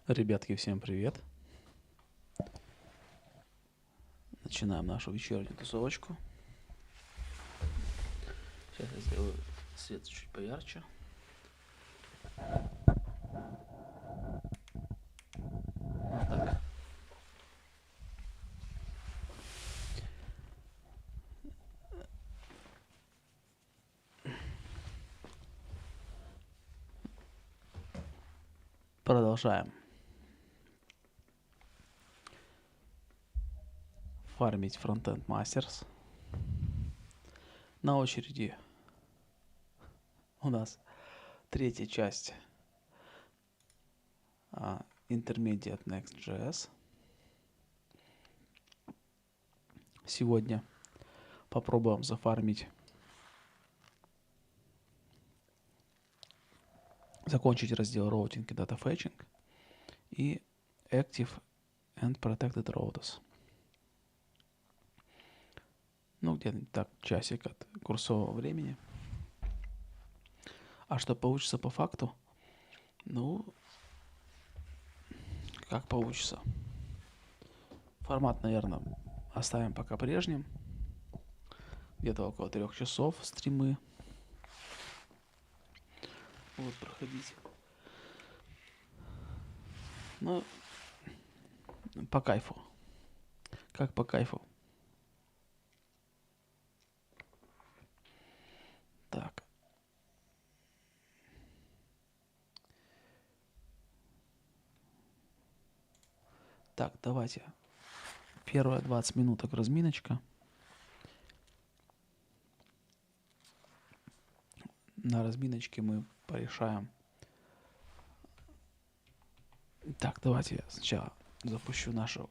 Ребятки, всем привет. Начинаем нашу вечернюю тусовочку. Сейчас я сделаю свет чуть поярче. Вот так. Продолжаем фармить фронтенд мастерс. На очереди у нас третья часть Intermediate Next.js. Сегодня попробуем зафармить, закончить раздел Routing и Data Fetching и Active and Protected Routes. Ну, где-то так, часик от курсового времени. А что получится по факту? Ну, как получится. Формат, наверное, оставим пока прежним. Где-то около 3 часов стримы будут проходить. Ну, по кайфу. Как по кайфу. Так. Так, давайте. Первые 20 минуток разминочка. На разминочке мы порешаем. Так, давайте я сначала запущу нашу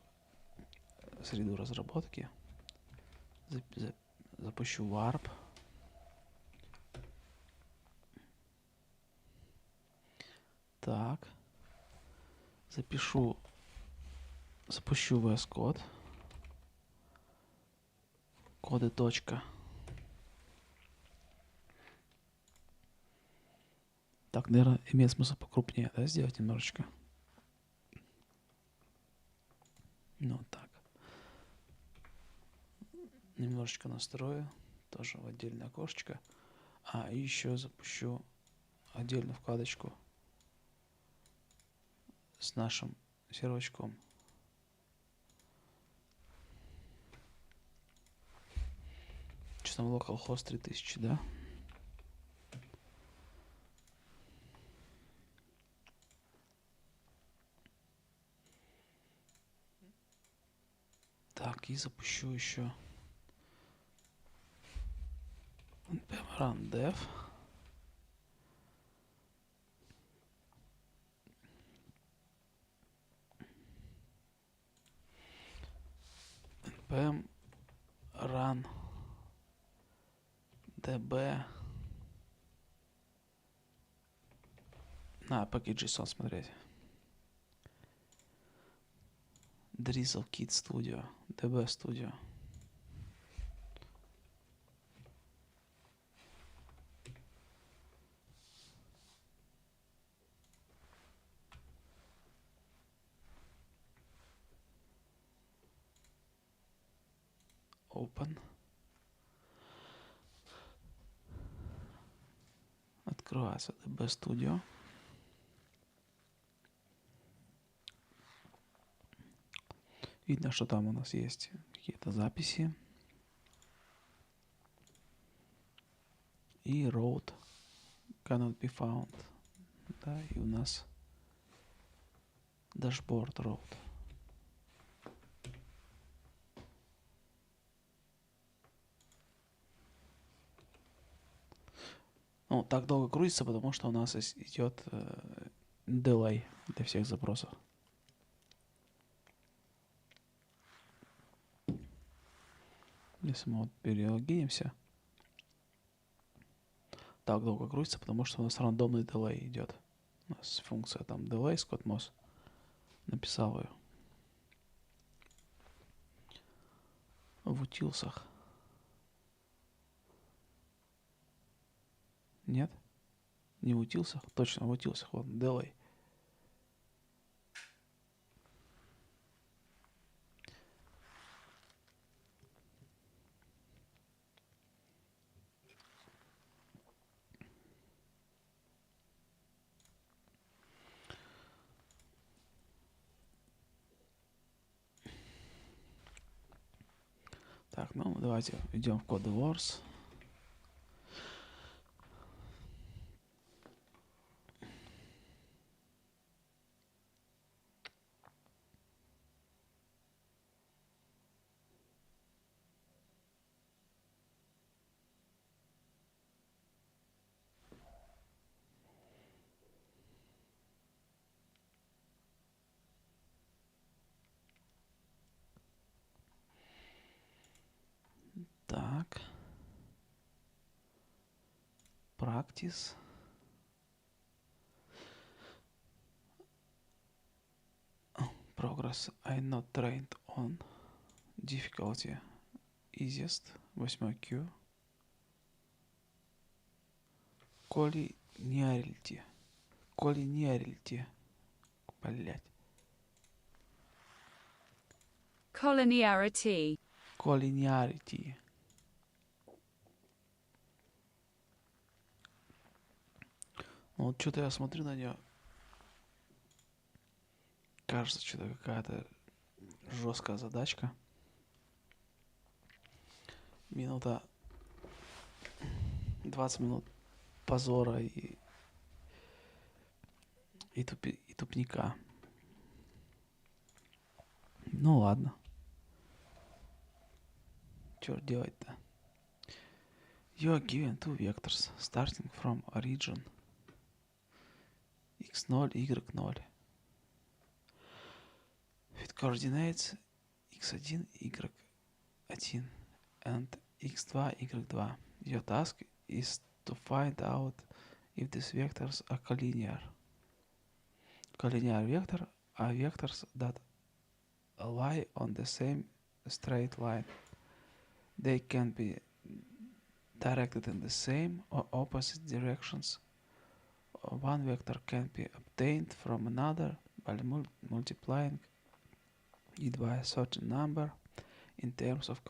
среду разработки. Запущу Warp. Так. Запущу VS Code. Коды точка. Так, наверное, имеет смысл покрупнее, да, сделать немножечко. Ну, так. Немножечко настрою. Тоже в отдельное окошечко. И еще запущу отдельную вкладочку с нашим сервачком. Что там, localhost 3000, да? Так, и запущу еще run dev. npm run db. Package.json смотреть. Drizzle Kit Studio. DB Studio. Open. Открывается DB Studio. Видно, что там у нас есть какие-то записи. И road cannot be found. Да, и у нас dashboard road. Ну, так долго грузится, потому что у нас идет delay для всех запросов. Если мы вот перелогинимся. Так долго грузится, потому что у нас рандомный delay идет. У нас функция там delay, ScottMoss. Написал ее. В утилсах. Нет? Не в утилсах? Точно в утилсах. Вот delay. Так, ну давайте идем в код words. Так. Practice. Progress I not trained on. Difficulty easiest. 8 Q. Collinearity. Collinearity. Блять. Collinearity. Collinearity. Ну, вот что-то я смотрю на нее. Кажется, что-то какая-то жесткая задачка. Минута 20 минут позора и тупника. Ну ладно. Чё делать-то? You are given two vectors starting from origin x0, y0 with coordinates x1, y1 and x2, y2. Your task is to find out if these vectors are collinear. Collinear vector are vectors that lie on the same straight line. They can be directed in the same or opposite directions. One vector can be obtained from another by multiplying it by a certain number. In terms of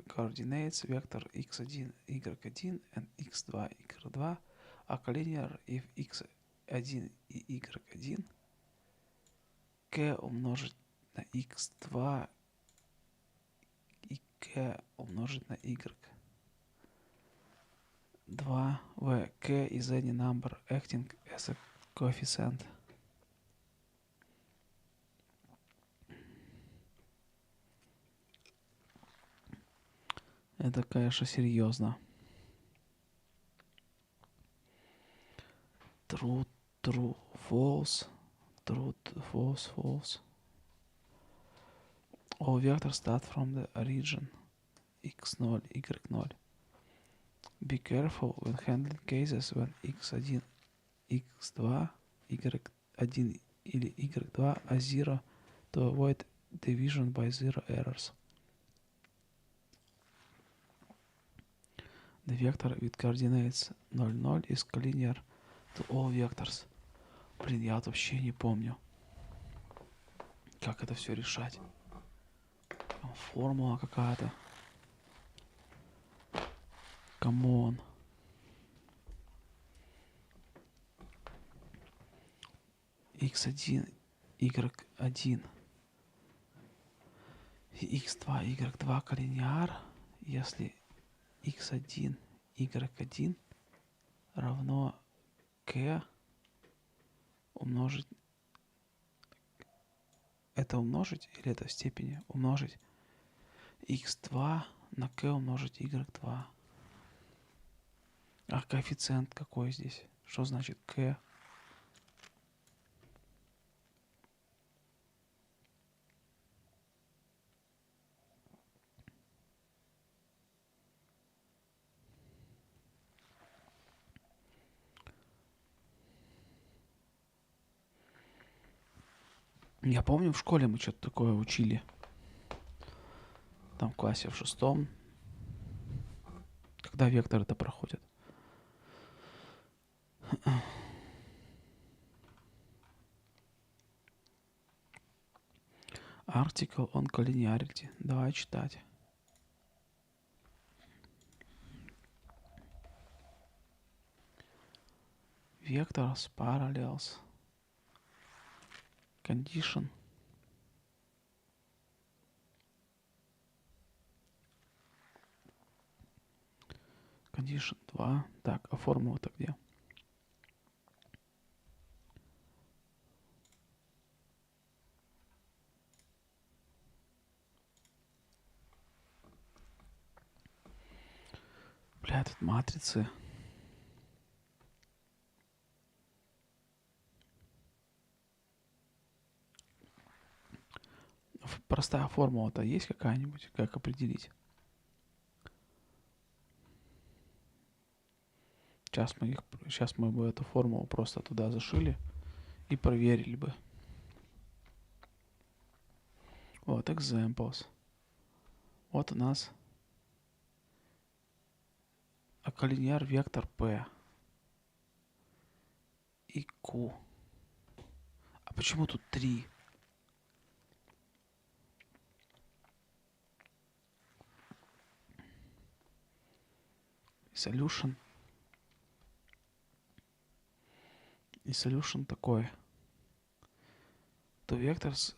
coordinates, vector x1, y1 and x2, y2 are collinear if x1 и y1 k умножить на x2 и k умножить на y2 where k is any number acting as a coefficient. Это, конечно, серьезно. True, true, false. True, false, false. All vectors start from the origin x0, y0. Be careful when handling cases when x1, x2, y1 или y2 are zero to avoid division by zero errors. The vector with coordinates 0, 0 is collinear to all vectors. Блин, я вообще не помню, как это все решать. Там формула какая-то. Камон. x1, y1 и x2, y2 коллинеар, если x1, y1 равно k умножить. Это умножить или это в степени? Умножить x2 на k умножить y2. А коэффициент какой здесь? Что значит k? Я помню, в школе мы что-то такое учили. Там в классе в 6. Когда вектор это проходит. Article on collinearity. Давай читать. Vectors, parallels. Condition. Condition 2. Так, а формула-то где? Бля, тут матрицы. Простая формула-то есть какая-нибудь? Как определить? Сейчас мы бы эту формулу просто туда зашили и проверили бы. Вот, examples. Вот у нас коллинеар вектор P и Q. А почему тут 3? Solution. И solution такой. Two vectors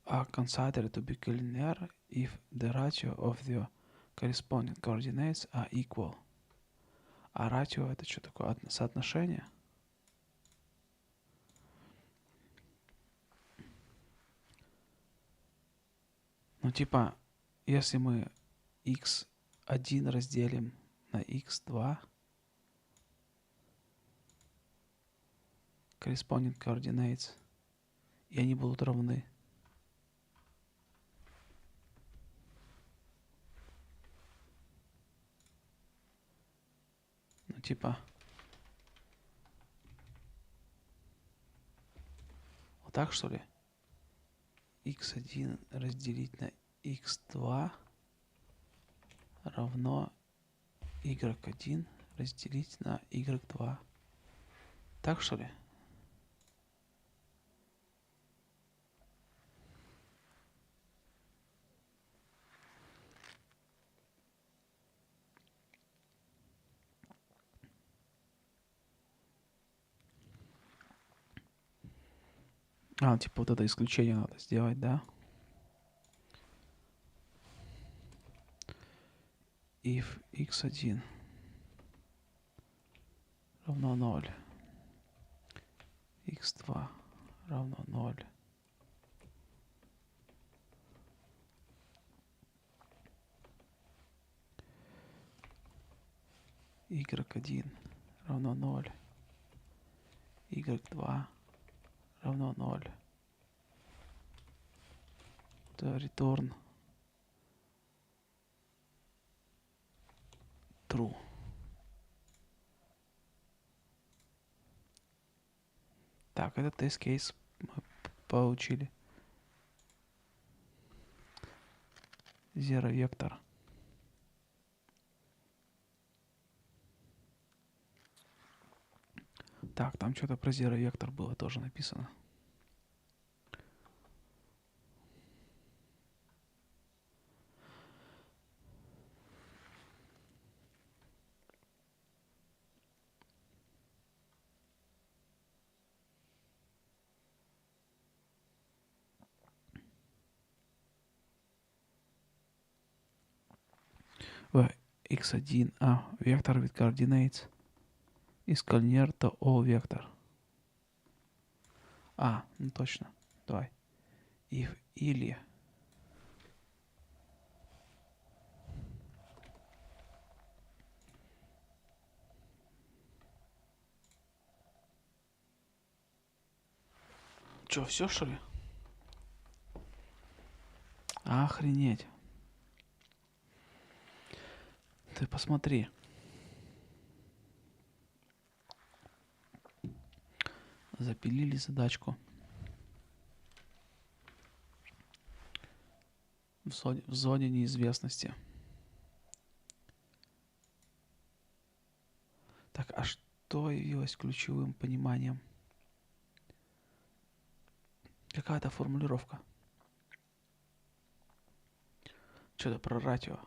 are considered to be collinear if the ratio of the corresponding coordinates are equal. А ратио это что такое? Соотношение? Ну типа, если мы x1 разделим на x2, corresponding coordinates, и они будут равны. Ну типа, вот так что ли? x1 разделить на x2 равно y1 разделить на y2. Так что ли? Типа вот это исключение надо сделать, да? If x1 равно 0, x2 равно 0, y1 равно 0, y2 равно 0, то return true. Так, этот тест-кейс мы получили. Zero вектор. Так, там что-то про zero вектор было тоже написано. x1, vector with coordinates is collinear to all vector. Ну точно. Давай. If или Че, все что ли? Охренеть. Ты посмотри. Запилили задачку. В зоне неизвестности. Так, а что явилось ключевым пониманием? Какая-то формулировка. Что-то про ратио.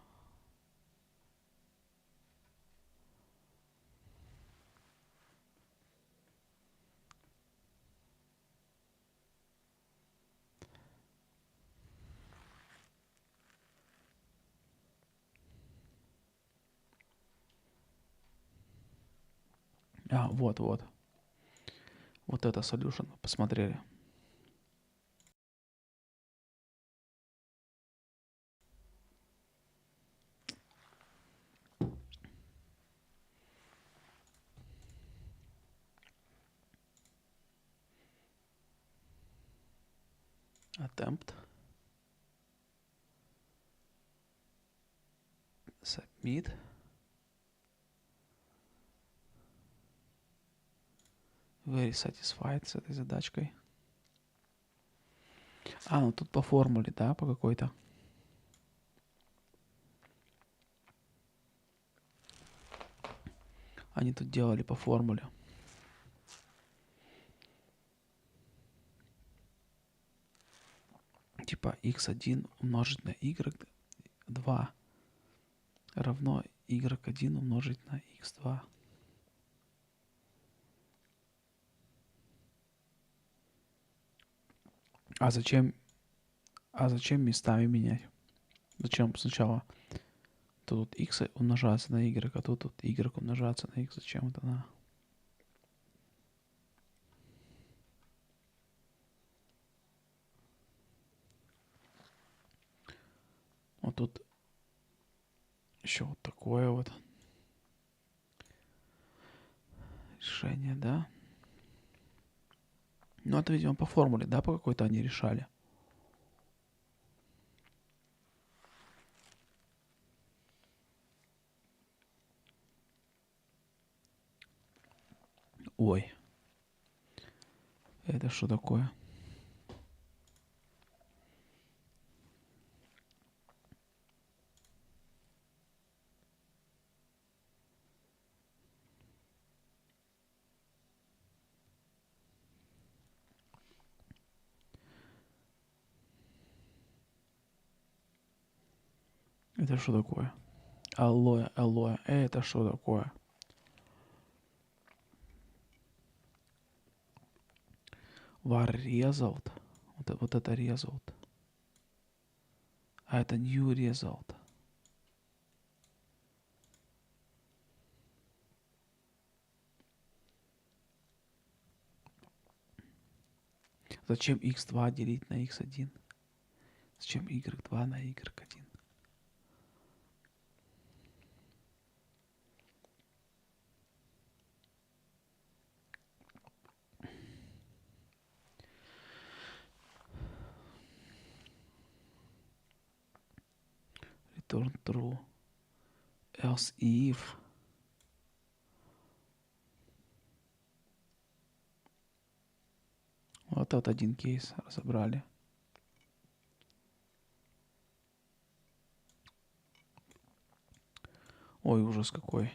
Вот. Вот это solution. Посмотрели. Attempt. Submit. Very satisfied с этой задачкой. Ну тут по формуле, да, по какой-то. Они тут делали по формуле. Типа x1 умножить на y2 равно y1 умножить на x2. А зачем местами менять? Зачем сначала тут x умножаться на y, а тут y умножаться на x? Зачем это надо? Вот тут еще вот такое вот решение, да? Ну, это, видимо, по формуле, да, по какой-то они решали. Ой. Это что такое? Это что такое? Алоэ. Это что такое? Var result. Вот это result. А это new result. Зачем x2 делить на x1? Зачем y2 на y1? Return true. Else if. Вот один кейс разобрали. Ой, ужас какой.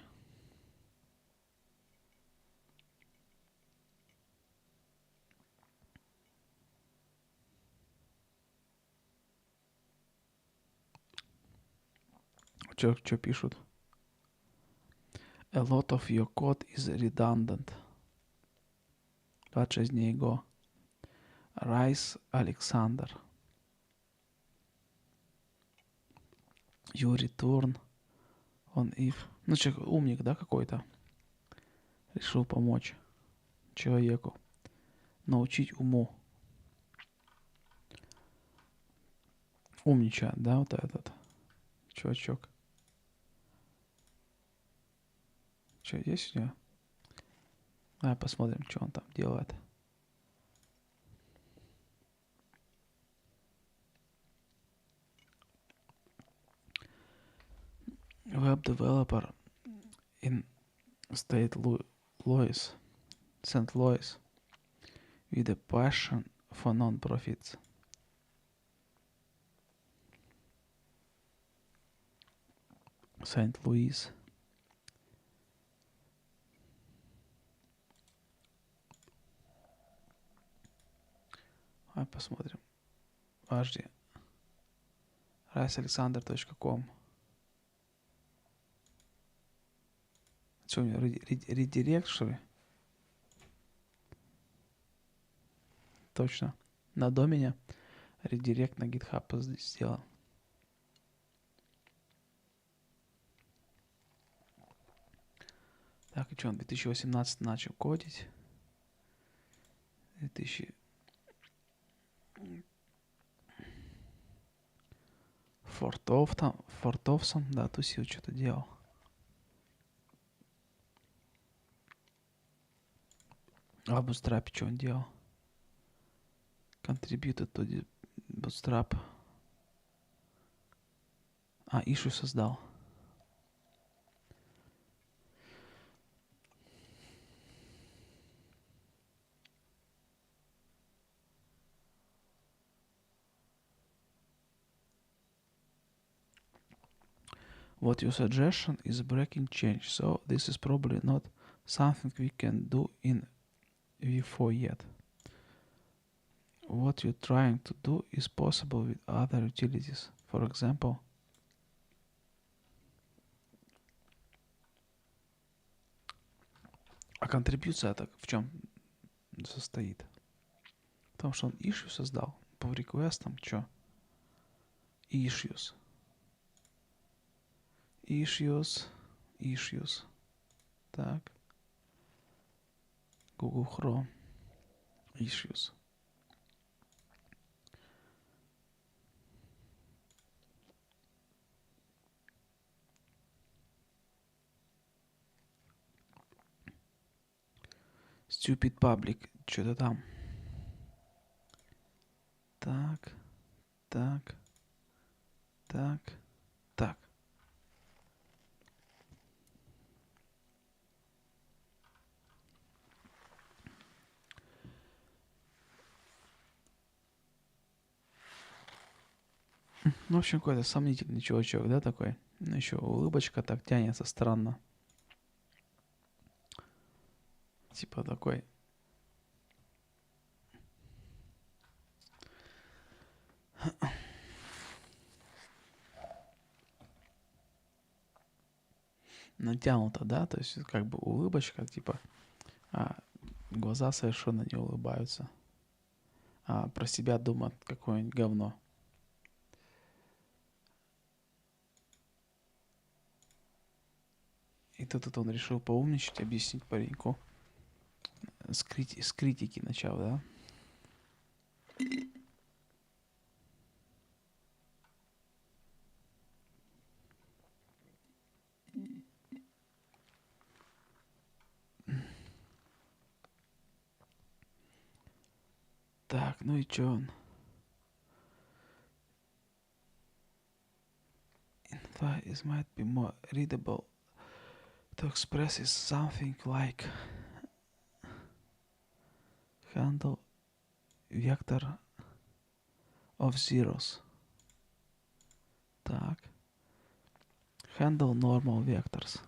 Что пишут? A lot of your code is redundant. 26 дней go. Rice Alexander. You return on if. Ну, человек умник, да, какой-то? Решил помочь человеку. Научить уму. Умничает, да, вот этот чувачок. Что, есть у него? Давай посмотрим, что он там делает. Web developer in St. Louis with a passion for non-profits. St. Louis. Давай посмотрим. Подожди. ricealexander.com. Что у меня, редирект, что ли? Точно. На домене редирект на GitHub сделал. Так, и что, он 2018 начал кодить. 2000... Фортовсом, да, тусил, что-то делал. А в Bootstrap что он делал? Contributed to Bootstrap. issue создал. What your suggestion is breaking change, so this is probably not something we can do in V4 yet. What you're trying to do is possible with other utilities. For example, а контрибьюция в чем состоит? В том, что он issue создал по реквестам, что? Issues. Так. Google Chrome. Issues. Stupid public. Что-то там. Так. Ну, в общем, какой-то сомнительный чувачок, да, такой? Ну, еще улыбочка так тянется странно. Типа такой. Натянуто, да? То есть как бы улыбочка, типа, а глаза совершенно не улыбаются. А про себя думают какое-нибудь говно. И тут он решил поумничать, объяснить пареньку. С критики начал, да? Так, ну и чё он? It might be more readable to express is something like handle vector of zeros. Так. Handle normal vectors.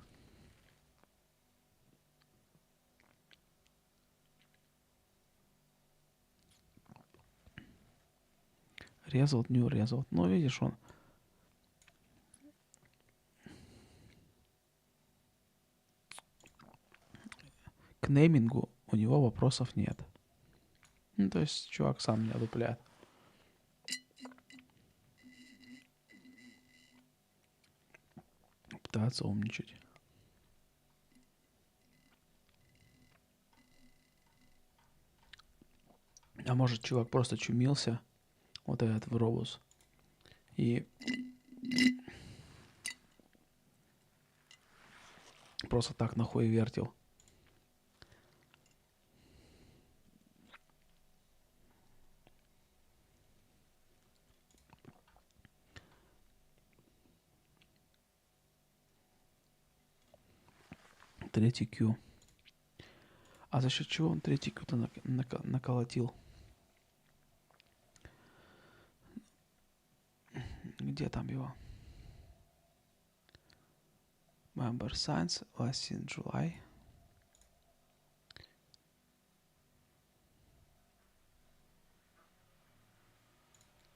Result, new result. Ну, видишь, он к неймингу у него вопросов нет. Ну, то есть чувак сам не одупляет. Пытается умничать. А может, чувак просто чумился, вот этот в робус, и просто так нахуй вертел. Третий Q. А за счет чего он третий Q-то наколотил? Где там его? Member signs last in July.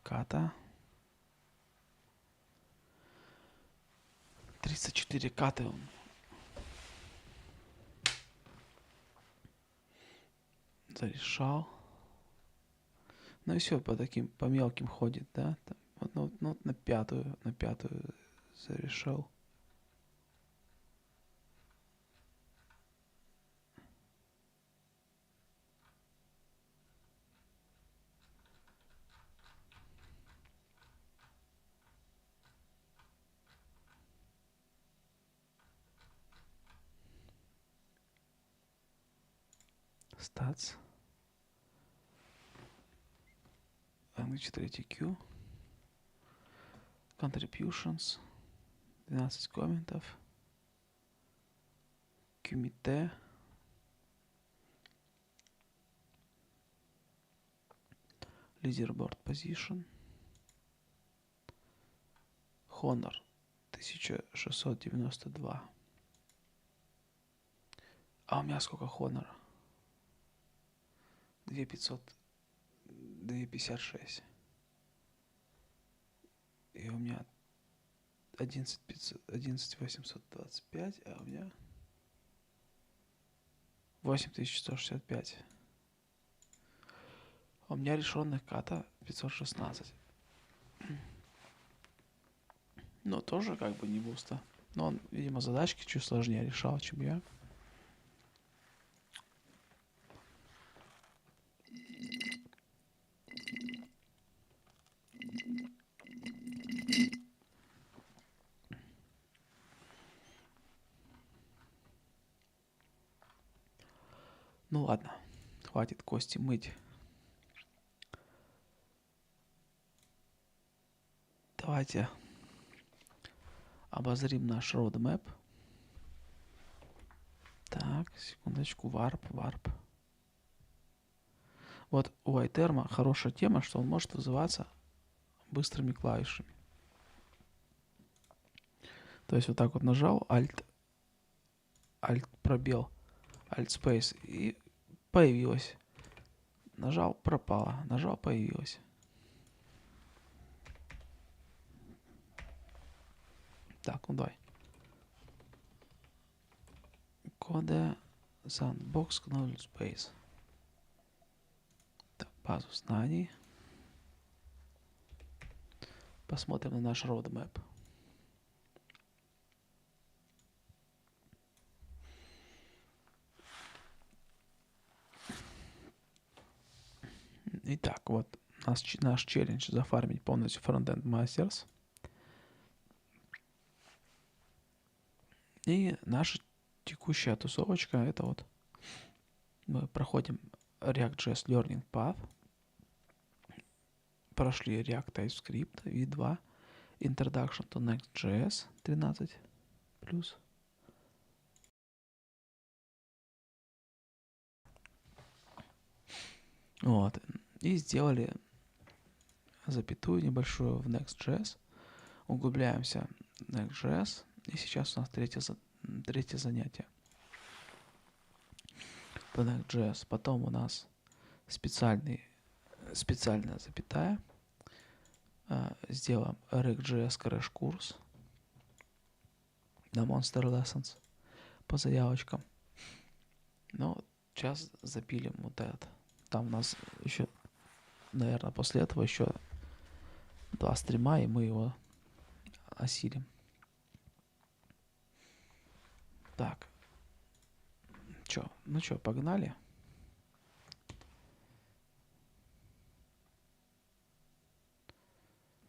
Ката. 34 каты он. Зарешал. Ну и все, по мелким ходит, да? Там, вот на пятую зарешал. Stats. Language 3 Q. Contributions. 12 комментов. Комите. Leaderboard position. Honor 1692. А у меня сколько Honor? 2500. 256. И у меня 11825, а у меня 8165. У меня решенных ката 516. Но тоже как бы не буста. Но он, видимо, задачки чуть сложнее решал, чем я. Ну ладно, хватит кости мыть. Давайте обозрим наш roadmap. Так, секундочку, варп. Вот у iTerm хорошая тема, что он может вызываться быстрыми клавишами. То есть вот так вот нажал Alt пробел, Alt Space и появилось. Нажал, пропало. Нажал, появилось. Так, ну давай. Кода Sandbox Knowledge Base. Так, базу знаний. Посмотрим на наш roadmap. Итак, вот наш челлендж зафармить полностью фронтенд мастерс. И наша текущая тусовочка, это вот мы проходим React.js Learning Path. Прошли React TypeScript V2, Introduction to Next.js 13+. Вот. И сделали запятую небольшую в Next.js. Углубляемся в Next.js. И сейчас у нас третье занятие по Next.js. Потом у нас специальная запятая. Сделаем React.js crash-курс на Monster Lessons по заявочкам. Но сейчас запилим вот этот. Там у нас еще, наверное, после этого еще 2 стрима, и мы его осилим. Так. Ну чё, погнали?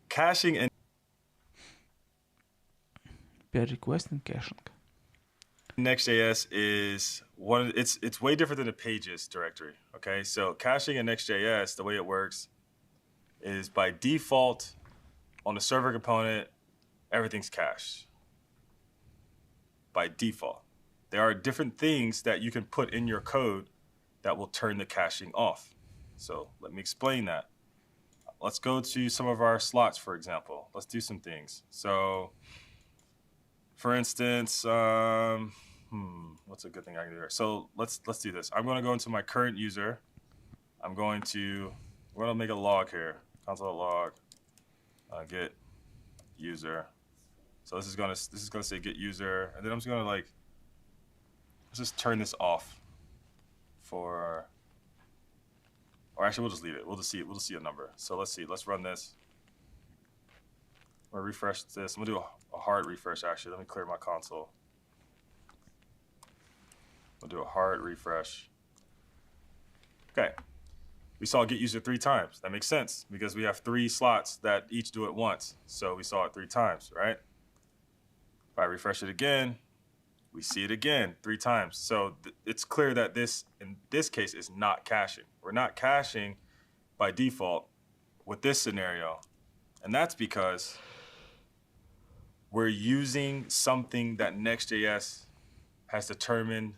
Caching and Per request and caching. Next.js is it's way different than the pages directory. Okay, so caching in Next.js, the way it works is by default on the server component, everything's cached. By default. There are different things that you can put in your code that will turn the caching off. So let me explain that. Let's go to some of our slots, for example. Let's do some things. So, for instance, what's a good thing I can do here? So let's do this. I'm going to go into my current user. We're going to make a log here. Console log get user. So this is going to say get user, and then I'm just going to let's just turn this off for. Or actually, we'll just leave it. We'll just see a number. So let's see. Let's run this. I'm gonna refresh this. I'm gonna do a hard refresh. Actually, let me clear my console. We'll do a hard refresh. Okay. We saw get user 3 times. That makes sense because we have 3 slots that each do it once. So we saw it 3 times, right? If I refresh it again, We see it again 3 times. So it's clear that this, in this case, is not caching. We're not caching by default with this scenario. And that's because we're using something that Next.js has determined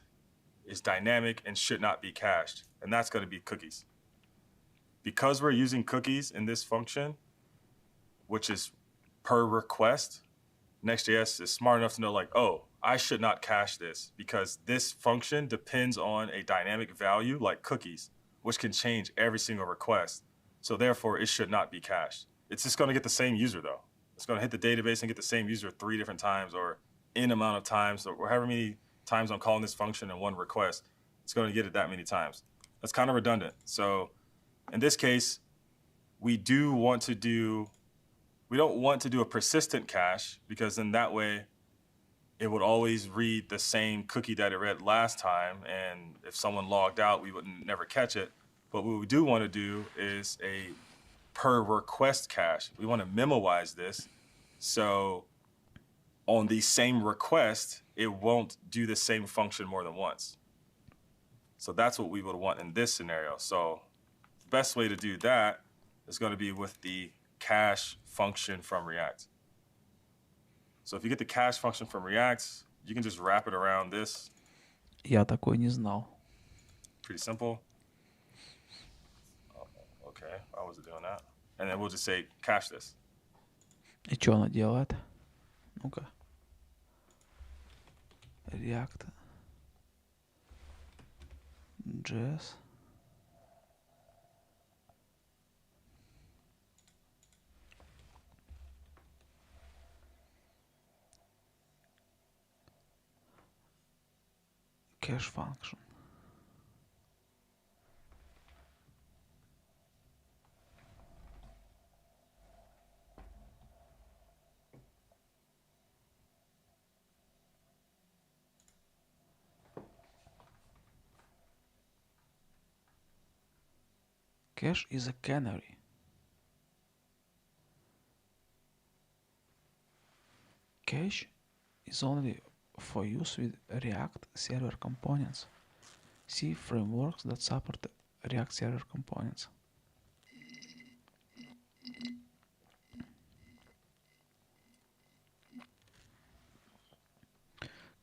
is dynamic and should not be cached. And that's going to be cookies. Because we're using cookies in this function, which is per request, Next.js is smart enough to know, like, oh, I should not cache this because this function depends on a dynamic value like cookies, which can change every single request. So therefore, it should not be cached. It's just going to get the same user, though. It's going to hit the database and get the same user 3 different times or in amount of times or however many times I'm calling this function in one request. It's going to get it that many times. That's kind of redundant. So in this case, we don't want to do a persistent cache because then that way it would always read the same cookie that it read last time. And if someone logged out, we would never catch it. But what we do want to do is a per request cache. We want to memoize this. So on the same request, it won't do the same function more than once. So that's what we would want in this scenario. So the best way to do that is going to be with the cache function from React. So if you get the cache function from React, you can just wrap it around this. Я такой не знал. Pretty simple. Okay, I wasn't doing that. And then we'll just say cache this. И что она делает? Ну-ка. React. JS. Cache function. Cache is a canary. Cache is only for use with React server components. See frameworks that support React server components.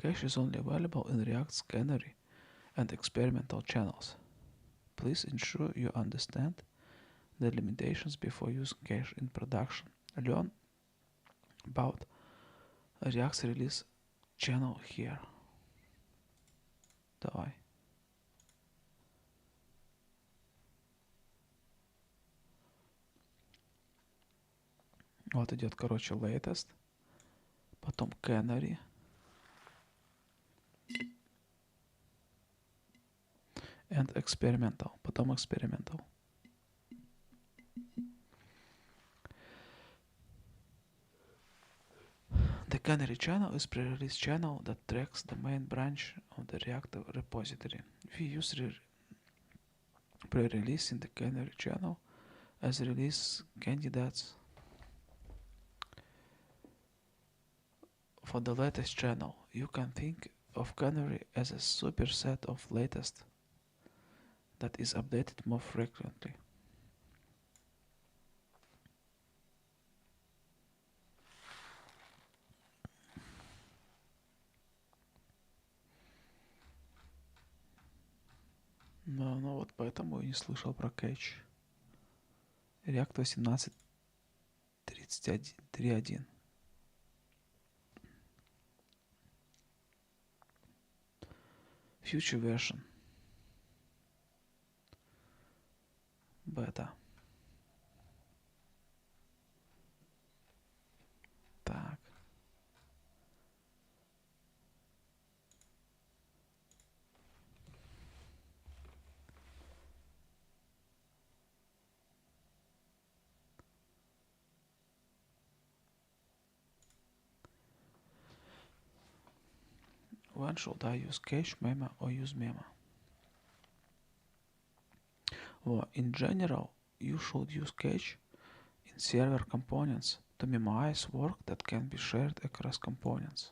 Cache is only available in React's canary and experimental channels. Please ensure you understand the limitations before using cache in production. Learn about React's release channel here. Давай. Вот идет, короче, latest, потом canary, and experimental, потом experimental. The canary channel is pre-release channel that tracks the main branch of the React repository. We use pre-release in the canary channel as release candidates for the latest channel. You can think of canary as a superset of latest that is updated more frequently. Ну вот поэтому я не слышал про кэч. React 18.3.1. Future version. Бета. Так. When should I use cache, memo or use memo? Well, in general, you should use cache in server components to memorize work that can be shared across components.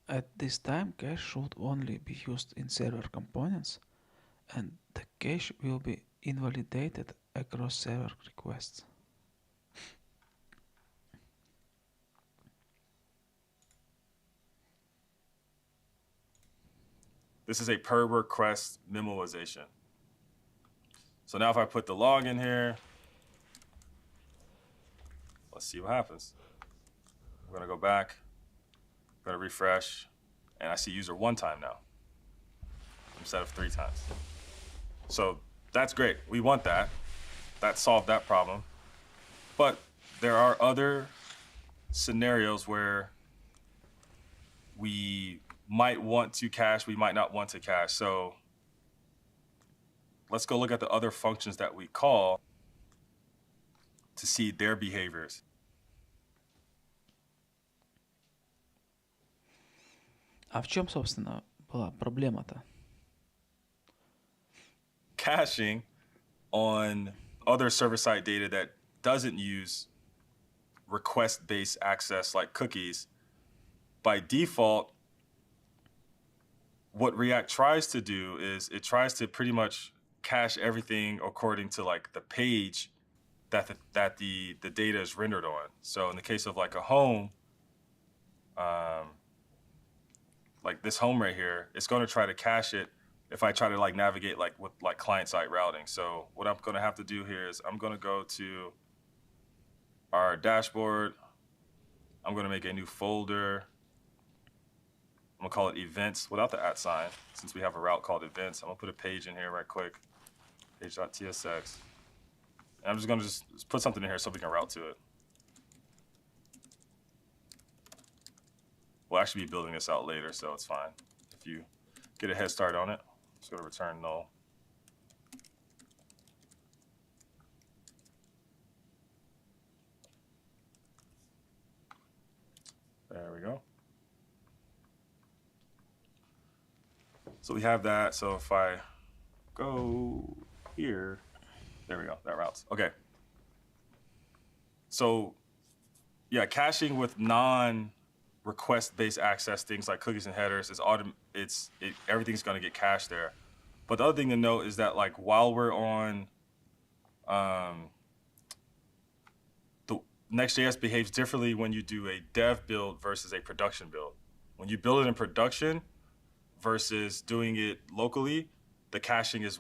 At this time, cache should only be used in server components, and the cache will be invalidated across server requests. This is a per request memoization. So now if I put the log in here, let's see what happens. I'm gonna go back, I'm gonna refresh, and I see user 1 time now instead of 3 times. So that's great, we want that. That solved that problem. But there are other scenarios where we might want to cache, we might not want to cache. So let's go look at the other functions that we call to see their behaviors. А в чем, собственно, была проблема-то? Caching on other server-side data that doesn't use request-based access like cookies, by default, what React tries to do is it tries to pretty much cache everything according to like the page that the data is rendered on. So in the case of like a home, like this home right here, it's going to try to cache it if I try to like navigate like with like client-side routing. So what I'm going to have to do here is I'm going to go to our dashboard. I'm going to make a new folder. I'm gonna call it events without the @ sign, since we have a route called events. I'm gonna put a page in here right quick, page.tsx. And I'm just gonna just put something in here so we can route to it. We'll actually be building this out later, so it's fine. If you get a head start on it, just go to return null. There we go. So we have that. So if I go here, there we go, that routes. Okay. So yeah, caching with non-request-based access, things like cookies and headers, everything's gonna get cached there. But the other thing to note is that like while we're on, the Next.js behaves differently when you do a dev build versus a production build. When you build it in production versus doing it locally, the caching is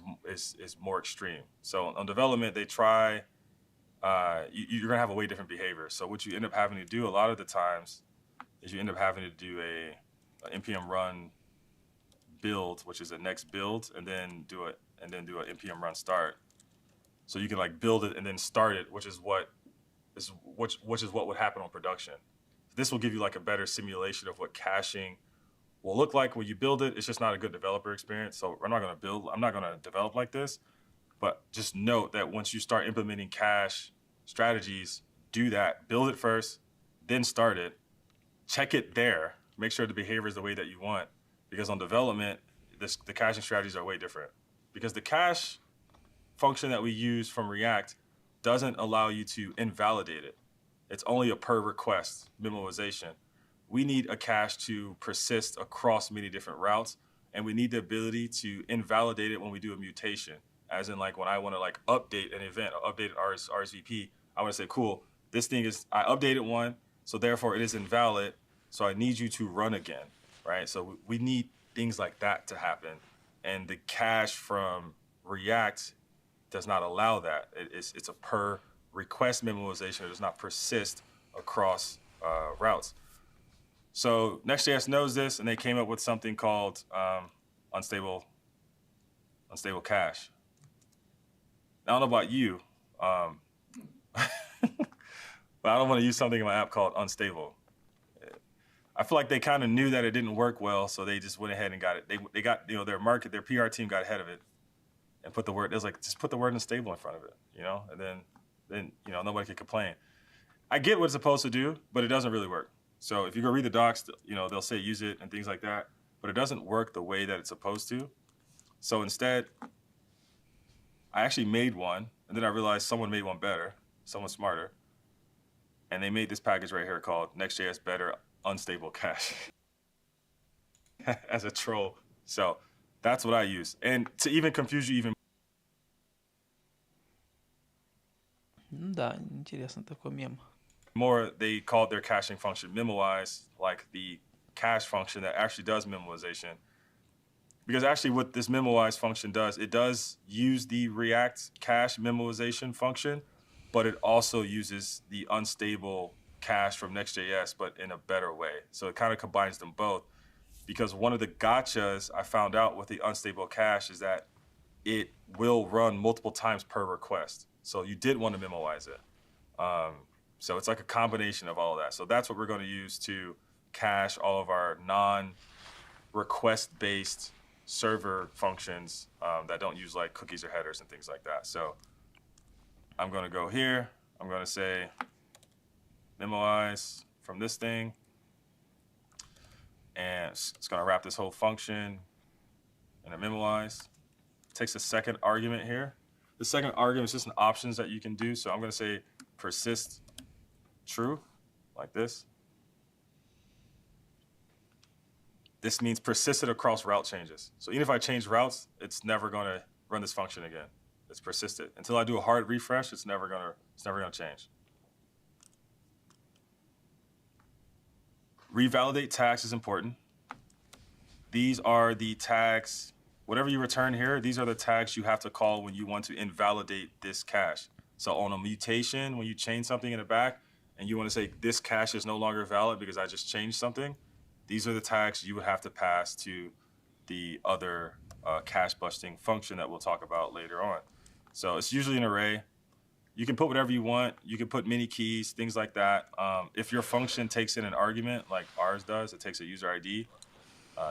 more extreme. So on development, they try, you're gonna have a way different behavior. So what you end up having to do a lot of the times is you end up having to do a npm run build, which is a next build, and then do a npm run start. So you can like build it and then start it, which is what would happen on production. This will give you like a better simulation of what caching will look like when you build it. It's just not a good developer experience. So I'm not gonna develop like this, but just note that once you start implementing cache strategies, do that, build it first, then start it, check it there, make sure the behavior is the way that you want, because on development, the caching strategies are way different. Because the cache function that we use from React doesn't allow you to invalidate it. It's only a per request memoization. We need a cache to persist across many different routes, and we need the ability to invalidate it when we do a mutation. As in like when I want to like update an event or update an RSVP, I want to say, cool, this thing is, I updated one, so therefore it is invalid, so I need you to run again, right? So we need things like that to happen. And the cache from React does not allow that. It's a per request memoization. It does not persist across routes. So Next.js knows this, and they came up with something called unstable cache. Now, I don't know about you, but I don't want to use something in my app called unstable. I feel like they kind of knew that it didn't work well, so they just went ahead and got it. They got, their PR team got ahead of it and put the word. It was like, just put the word unstable in front of it, and then nobody could complain. I get what it's supposed to do, but it doesn't really work. So if you go read the docs, they'll say use it and things like that, but it doesn't work the way that it's supposed to. So instead, I actually made one, and then I realized someone made one better, someone smarter, and they made this package right here called Next.js Better Unstable Cache as a troll. So that's what I use. And to even confuse you even Да, интересно такой мем. more, they called their caching function memoize, like the cache function that actually does memoization. Because actually what this memoize function does, it does use the React cache memoization function, but it also uses the unstable cache from Next.js, but in a better way. So it kind of combines them both, because one of the gotchas I found out with the unstable cache is that it will run multiple times per request. So you did want to memoize it. So it's like a combination of all of that. So that's what we're going to use to cache all of our non-request-based server functions that don't use like cookies or headers and things like that. So I'm going to go here. I'm going to say memoize from this thing. And it's going to wrap this whole function in a memoize. It takes a second argument here. The second argument is just an options that you can do. So I'm going to say persist true, like this. This means persisted across route changes. So even if I change routes, it's never going to run this function again. It's persisted. Until I do a hard refresh, it's never going to change. Revalidate tags is important. These are the tags, whatever you return here, these are the tags you have to call when you want to invalidate this cache. So on a mutation, when you change something in the back and you want to say this cache is no longer valid because I just changed something, these are the tags you would have to pass to the other cache busting function that we'll talk about later on. So it's usually an array. You can put whatever you want. You can put many keys, things like that. If your function takes in an argument like ours does, it takes a user ID,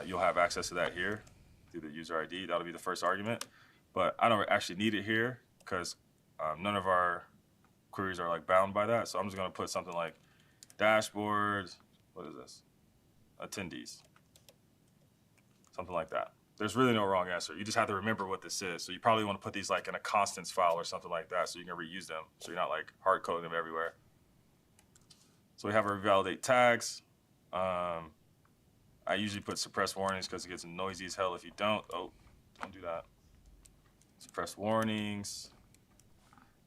you'll have access to that here through the user ID. That'll be the first argument. But I don't actually need it here because none of our queries are like bound by that. So I'm just going to put something like dashboard, what is this? Attendees, something like that. There's really no wrong answer. You just have to remember what this is. So you probably want to put these like in a constants file or something like that so you can reuse them. So you're not like hard coding them everywhere. So we have our validate tags. I usually put suppress warnings because it gets noisy as hell if you don't. Oh, don't do that. Suppress warnings.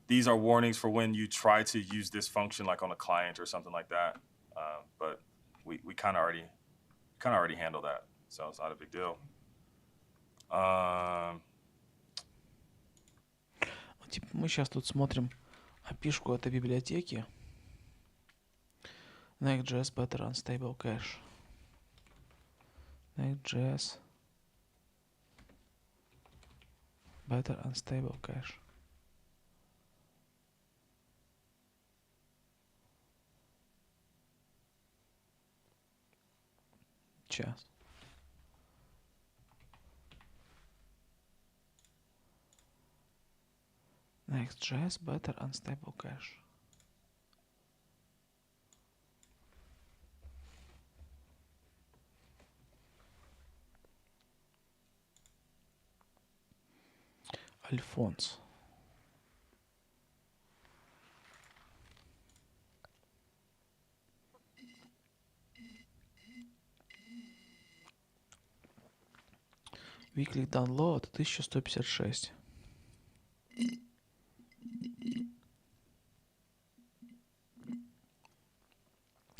These are warnings for when you try to use this function like on a client or something like that. But we kind of already handle that. So it's not a big deal. Типа мы сейчас тут смотрим опишку этой библиотеки. Next.js Better Unstable Cache. Next.js Better Unstable Cache. Сейчас. Next.js Better Unstable Cache. Альфонс. Weekly download 1156.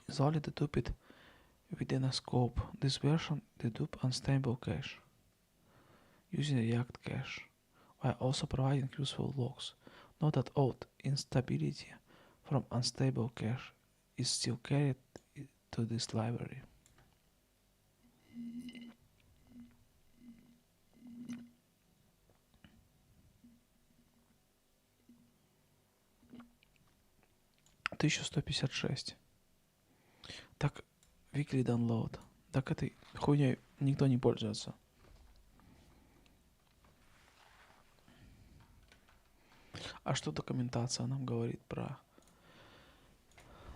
Is only deduped within a scope. This version dedupe unstable cache using React cache, while also providing useful logs. Note that out instability from unstable cache is still carried to this library. $1156. Так, weekly download. Так этой хуйней никто не пользуется. А что документация нам говорит про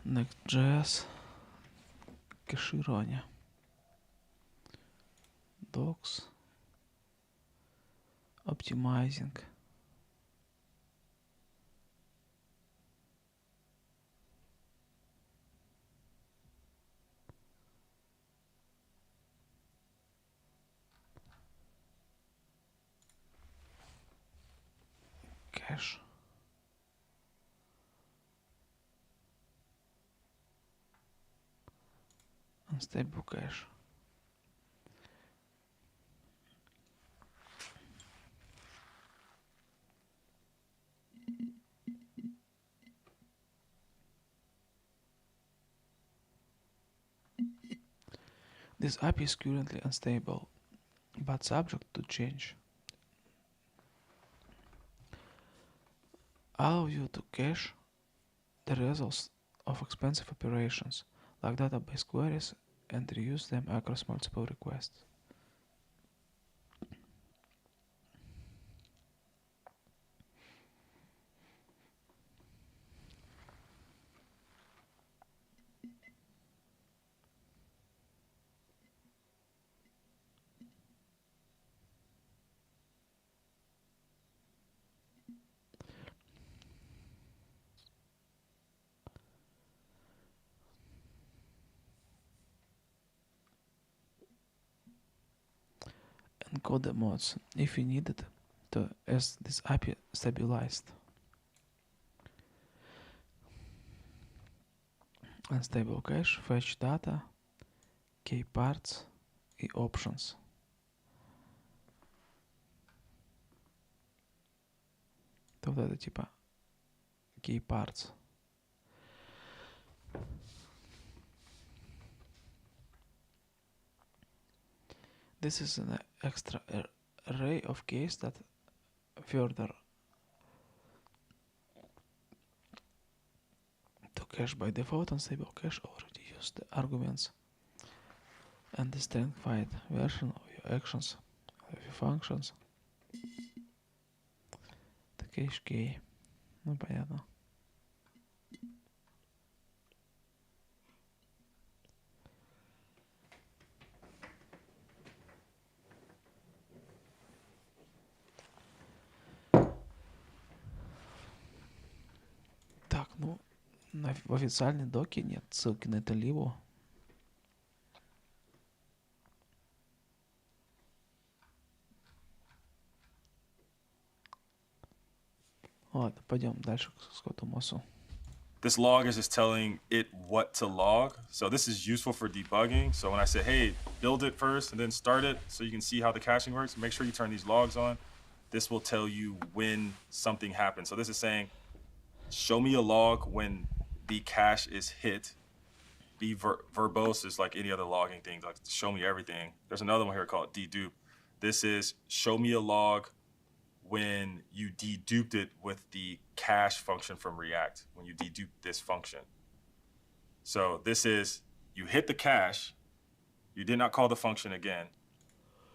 Next.js кэширование? Docs. Optimizing. Кэш. Unstable cache. This API is currently unstable, but subject to change. Allow you to cache the results of expensive operations, like database queries, and reuse them across multiple requests. Encode the mods if you need it to as this API stabilized. Unstable cache, fetch data, key parts и options. То вот это типа key parts. This is an extra array of keys that further to cache by default. Unstable cache already used the arguments and the strengthified version of your actions, of your functions. The cache key. Ну, понятно. Так, ну, в официальной доке нет ссылки на это либо. Ладно, пойдем дальше к Скотту-Моссу. This log is just telling it what to log. So this is useful for debugging. So when I say, hey, build it first and then start it so you can see how the caching works, make sure you turn these logs on. This will tell you when something happens. So this is saying, show me a log when the cache is hit. Be verbose is like any other logging thing, like show me everything. There's another one here called dedupe. This is show me a log when you deduped it with the cache function from React, when you dedupe this function. So this is, you hit the cache, you did not call the function again,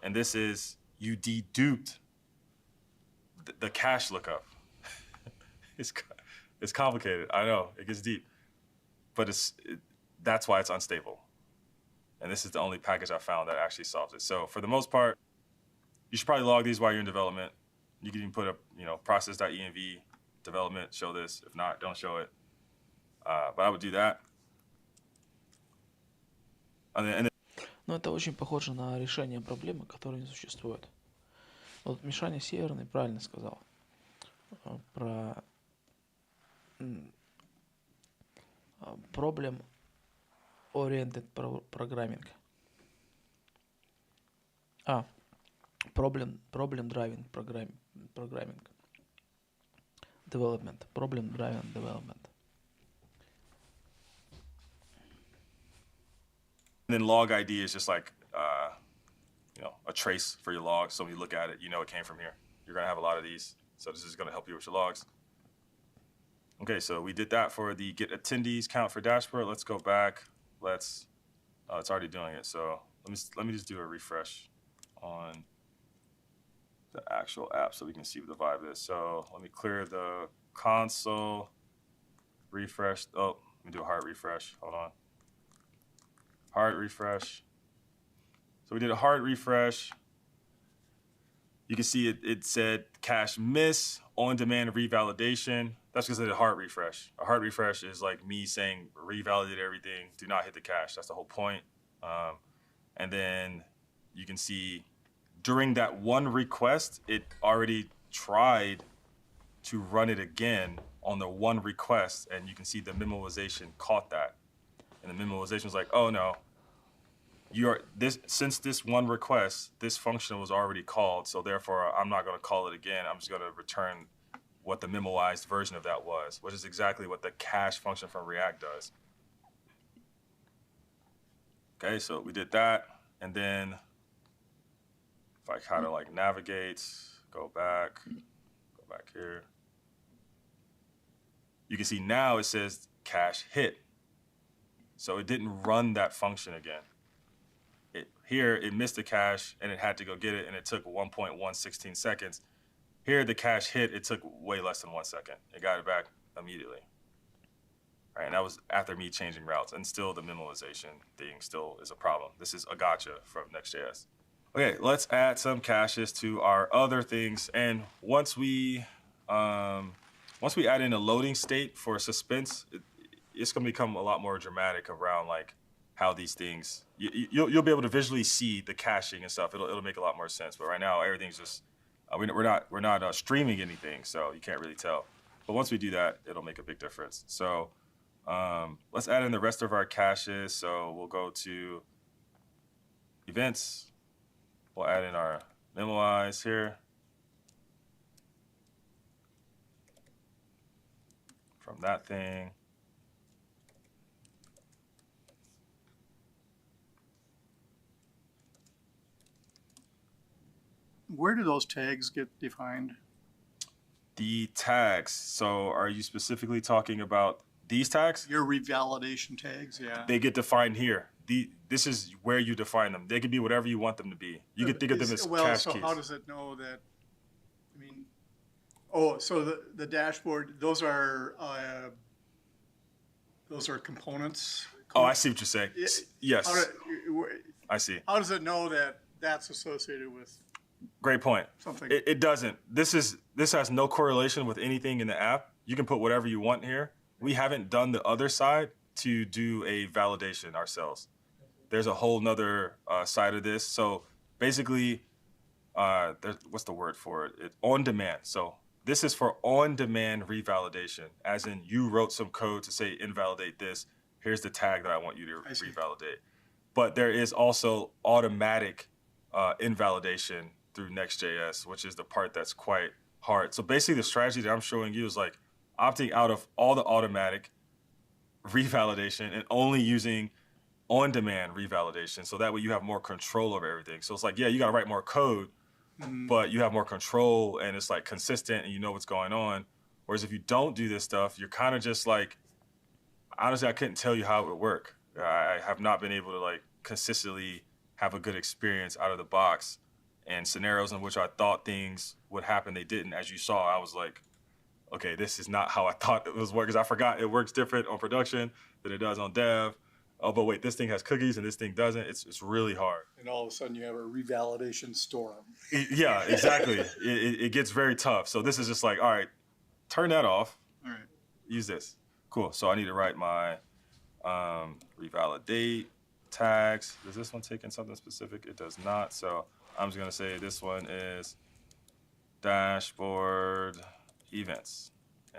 and this is, you deduped the cache lookup. It's complicated, I know, it gets deep, but that's why it's unstable. And this is the only package I found that actually solves it. So for the most part, you should probably log these while you're in development. You can even put up, process.env, development, show this. If not, don't show it. But I would do that. Ну, это очень похоже на решение проблемы, которой не существует. Вот Мишаня Северный правильно сказал про problem-oriented programming. Problem-driven programming. Development. Problem-driven development. And then log ID is just like, a trace for your logs. So when you look at it, it came from here. You're going to have a lot of these. So this is going to help you with your logs. Okay, so we did that for the get attendees count for dashboard. Let's go back. Let's Oh, it's already doing it. So let me just do a refresh on the actual app so we can see what the vibe is. So let me clear the console, refresh. Oh, let me do a hard refresh. Hold on. Hard refresh. So we did a hard refresh. You can see it said cache miss, on-demand revalidation. That's because of the hard refresh. A hard refresh is like me saying revalidate everything, do not hit the cache. That's the whole point. And then you can see during that one request, it already tried to run it again on the one request, and you can see the memoization caught that. And the memoization was like, oh no, since this one request, this function was already called, so therefore I'm not going to call it again. I'm just going to return what the memoized version of that was, which is exactly what the cache function from React does. Okay, so we did that, and then if I kind of like navigate, go back here, you can see now it says cache hit. So it didn't run that function again. Here, it missed the cache, and it had to go get it, and it took 1.116 seconds. Here, the cache hit, it took way less than 1 second. It got it back immediately. All right, and that was after me changing routes, and still the memoization thing still is a problem. This is a gotcha from Next.js. Okay, let's add some caches to our other things, and once we add in a loading state for suspense, it's going to become a lot more dramatic around like how these things, you'll be able to visually see the caching and stuff. It'll make a lot more sense. But right now, everything's just, we're not streaming anything, so you can't really tell. But once we do that, it'll make a big difference. So let's add in the rest of our caches. So we'll go to events. We'll add in our memoize here. From that thing. Where do those tags get defined? The tags. So are you specifically talking about these tags? Your revalidation tags, yeah. They get defined here. This is where you define them. They can be whatever you want them to be. You can think of them as cache keys. How does it know that? I mean, so the dashboard. Those are components. Oh, I see what you're saying. Yes. I see. How does it know that that's associated with? Great point. Something. It doesn't. This has no correlation with anything in the app. You can put whatever you want here. We haven't done the other side to do a validation ourselves. There's a whole nother side of this. So basically, what's the word for it? On demand. So this is for on-demand revalidation, as in you wrote some code to say invalidate this. Here's the tag that I want you to revalidate. But there is also automatic invalidation through Next.js, which is the part that's quite hard. So basically the strategy that I'm showing you is like opting out of all the automatic revalidation and only using on-demand revalidation. So that way you have more control over everything. So it's like, yeah, you got to write more code, but you have more control and it's like consistent and you know what's going on. Whereas if you don't do this stuff, you're kind of just like, honestly, I couldn't tell you how it would work. I have not been able to like consistently have a good experience out of the box, and scenarios in which I thought things would happen, they didn't. As you saw, I was like, okay, this is not how I thought it was working. I forgot it works different on production than it does on dev. Oh, but wait, this thing has cookies and this thing doesn't. It's really hard. And all of a sudden you have a revalidation storm. Yeah, exactly. It gets very tough. So this is just like, all right, turn that off. All right. Use this. Cool. So I need to write my revalidate tags. Does this one take in something specific? It does not. So I'm just going to say this one is dashboard events.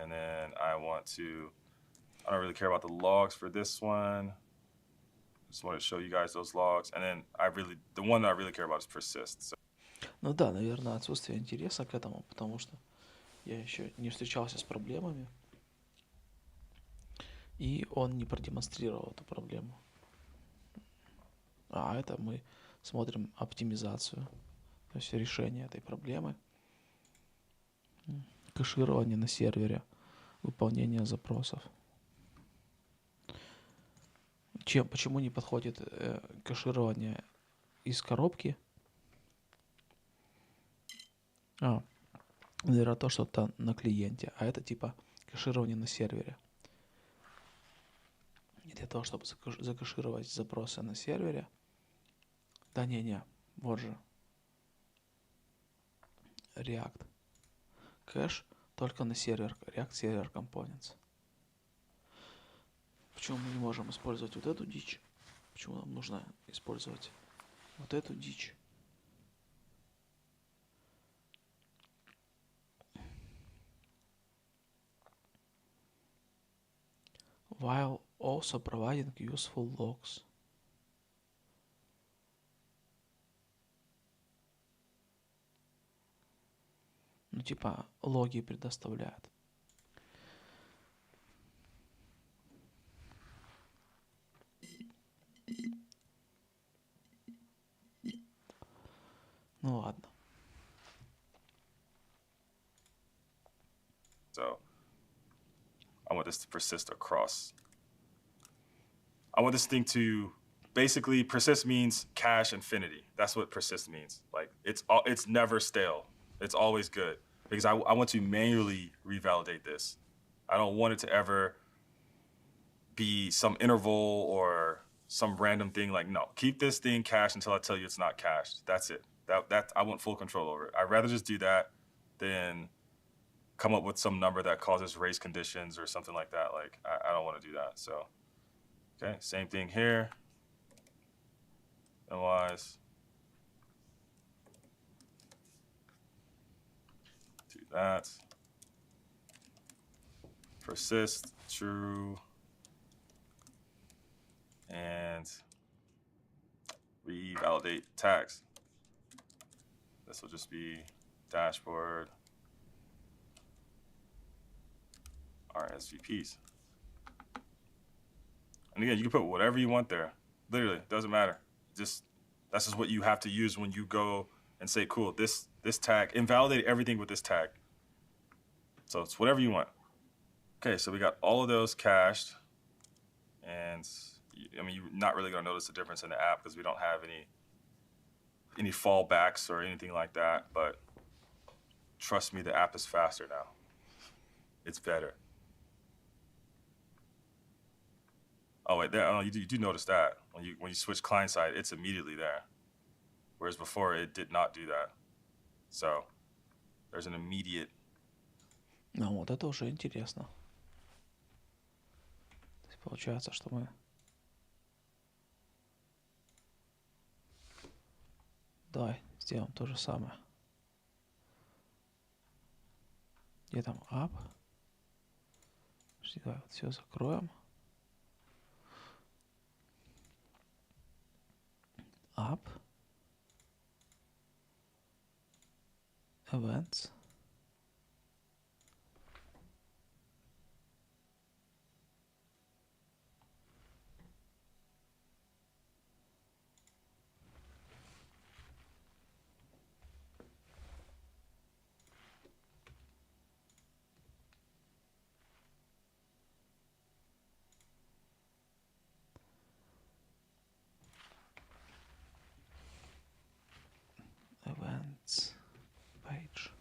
And then I don't really care about the logs for this one. Just want to show you guys those logs. And then the one that I really care about is persist. So. Ну да, наверное, отсутствие интереса к этому, потому что я еще не встречался с проблемами, и он не продемонстрировал эту проблему. А это мы смотрим оптимизацию, то есть решение этой проблемы, кэширование на сервере, выполнение запросов. Почему не подходит кэширование из коробки? Наверное, то, что то на клиенте, а это типа кэширование на сервере. И для того, чтобы закэшировать запросы на сервере, да не, вот же, React. Кэш только на сервер, React Server Components. Почему мы не можем использовать вот эту дичь? Почему нам нужно использовать вот эту дичь? While also providing useful logs. Ну, типа, логи предоставляет. Ну ладно. So I want this to persist across. I want this thing to basically persist means cache infinity. That's what persist means. Like it's never stale. It's always good because I want to manually revalidate this. I don't want it to ever be some interval or some random thing. Like, no, keep this thing cached until I tell you it's not cached. That's it. That I want full control over it. I'd rather just do that than come up with some number that causes race conditions or something like that. Like, I don't want to do that. So, okay, same thing here. Otherwise, do that. Persist, true. And revalidate tags. This will just be dashboard RSVPs. And again, you can put whatever you want there. Literally, it doesn't matter. That's just what you have to use when you go and say, cool, this tag, invalidate everything with this tag. So it's whatever you want. Okay, so we got all of those cached. And I mean, you're not really gonna notice the difference in the app because we don't have any fallbacks or anything like that, but trust me, the app is faster now. It's better. Oh wait, there. Oh, you do notice that when you switch client side, it's immediately there, whereas before it did not do that. So there's an immediate. Ну вот это уже интересно. То есть получается, что мы давай сделаем то же самое. Где там app? Давай вот все закроем. App. Events. Events page.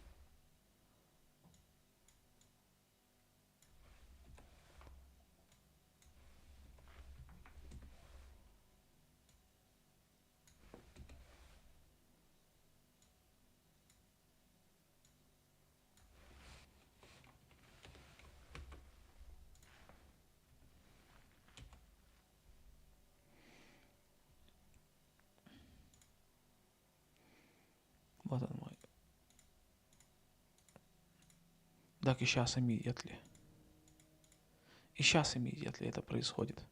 Вот он мой. Так и сейчас immediately. И сейчас immediately это происходит.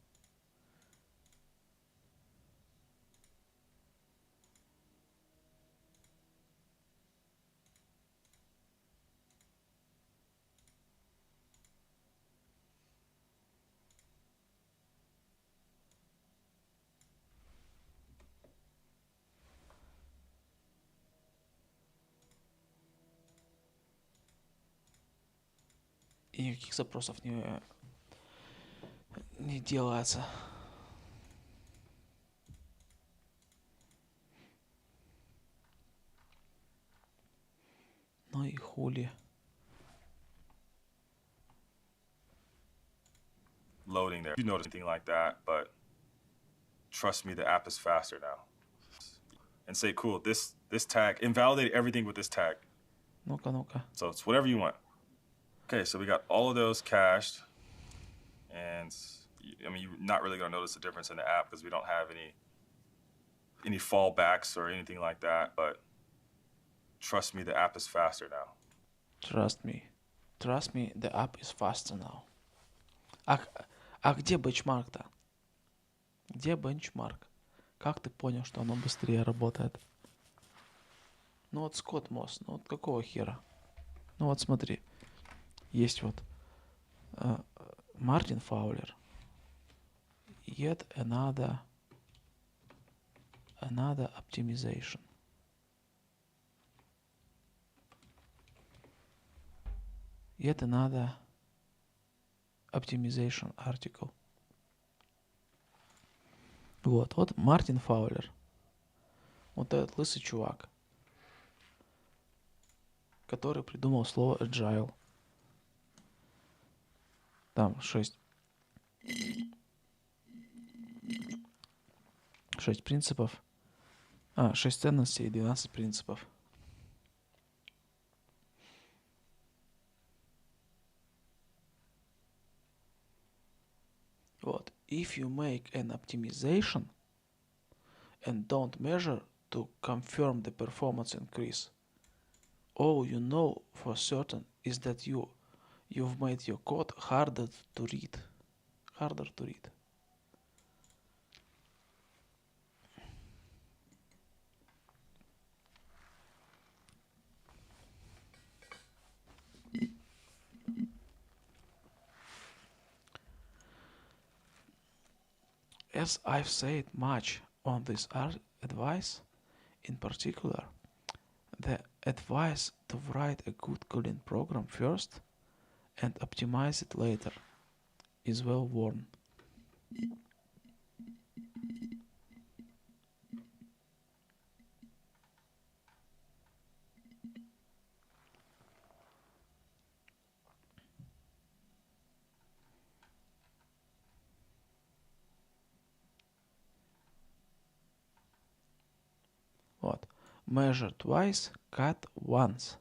И никаких запросов не делается. Ну и хули. Loading there. You notice anything like that, but trust me, the app is faster now. And say, cool, this tag, invalidate everything with this tag. Ну-ка, ну-ка. So it's whatever you want. Okay, so we got all of those cached. And I mean, you're not really gonna notice the difference in the app because we don't have any fallbacks or anything like that, but trust me, the app is faster now. Trust me. Trust me, the app is faster now. А где бенчмарк-то? Где бенчмарк? Как ты понял, что оно быстрее работает? Ну вот Скотт Мосс, ну вот какого хера? Ну вот смотри. Есть вот Мартин Фаулер. Yet another optimization. Yet another optimization article. Вот Мартин Фаулер. Вот этот лысый чувак, который придумал слово agile. Там 6 принципов. 6 ценностей и 12 принципов. Вот. If you make an optimization and don't measure to confirm the performance increase, all you know for certain is that you've made your code harder to read. As I've said much on this advice, in particular, the advice to write a good coding program first and optimize it later is well worn. Вот. Measure twice, cut once.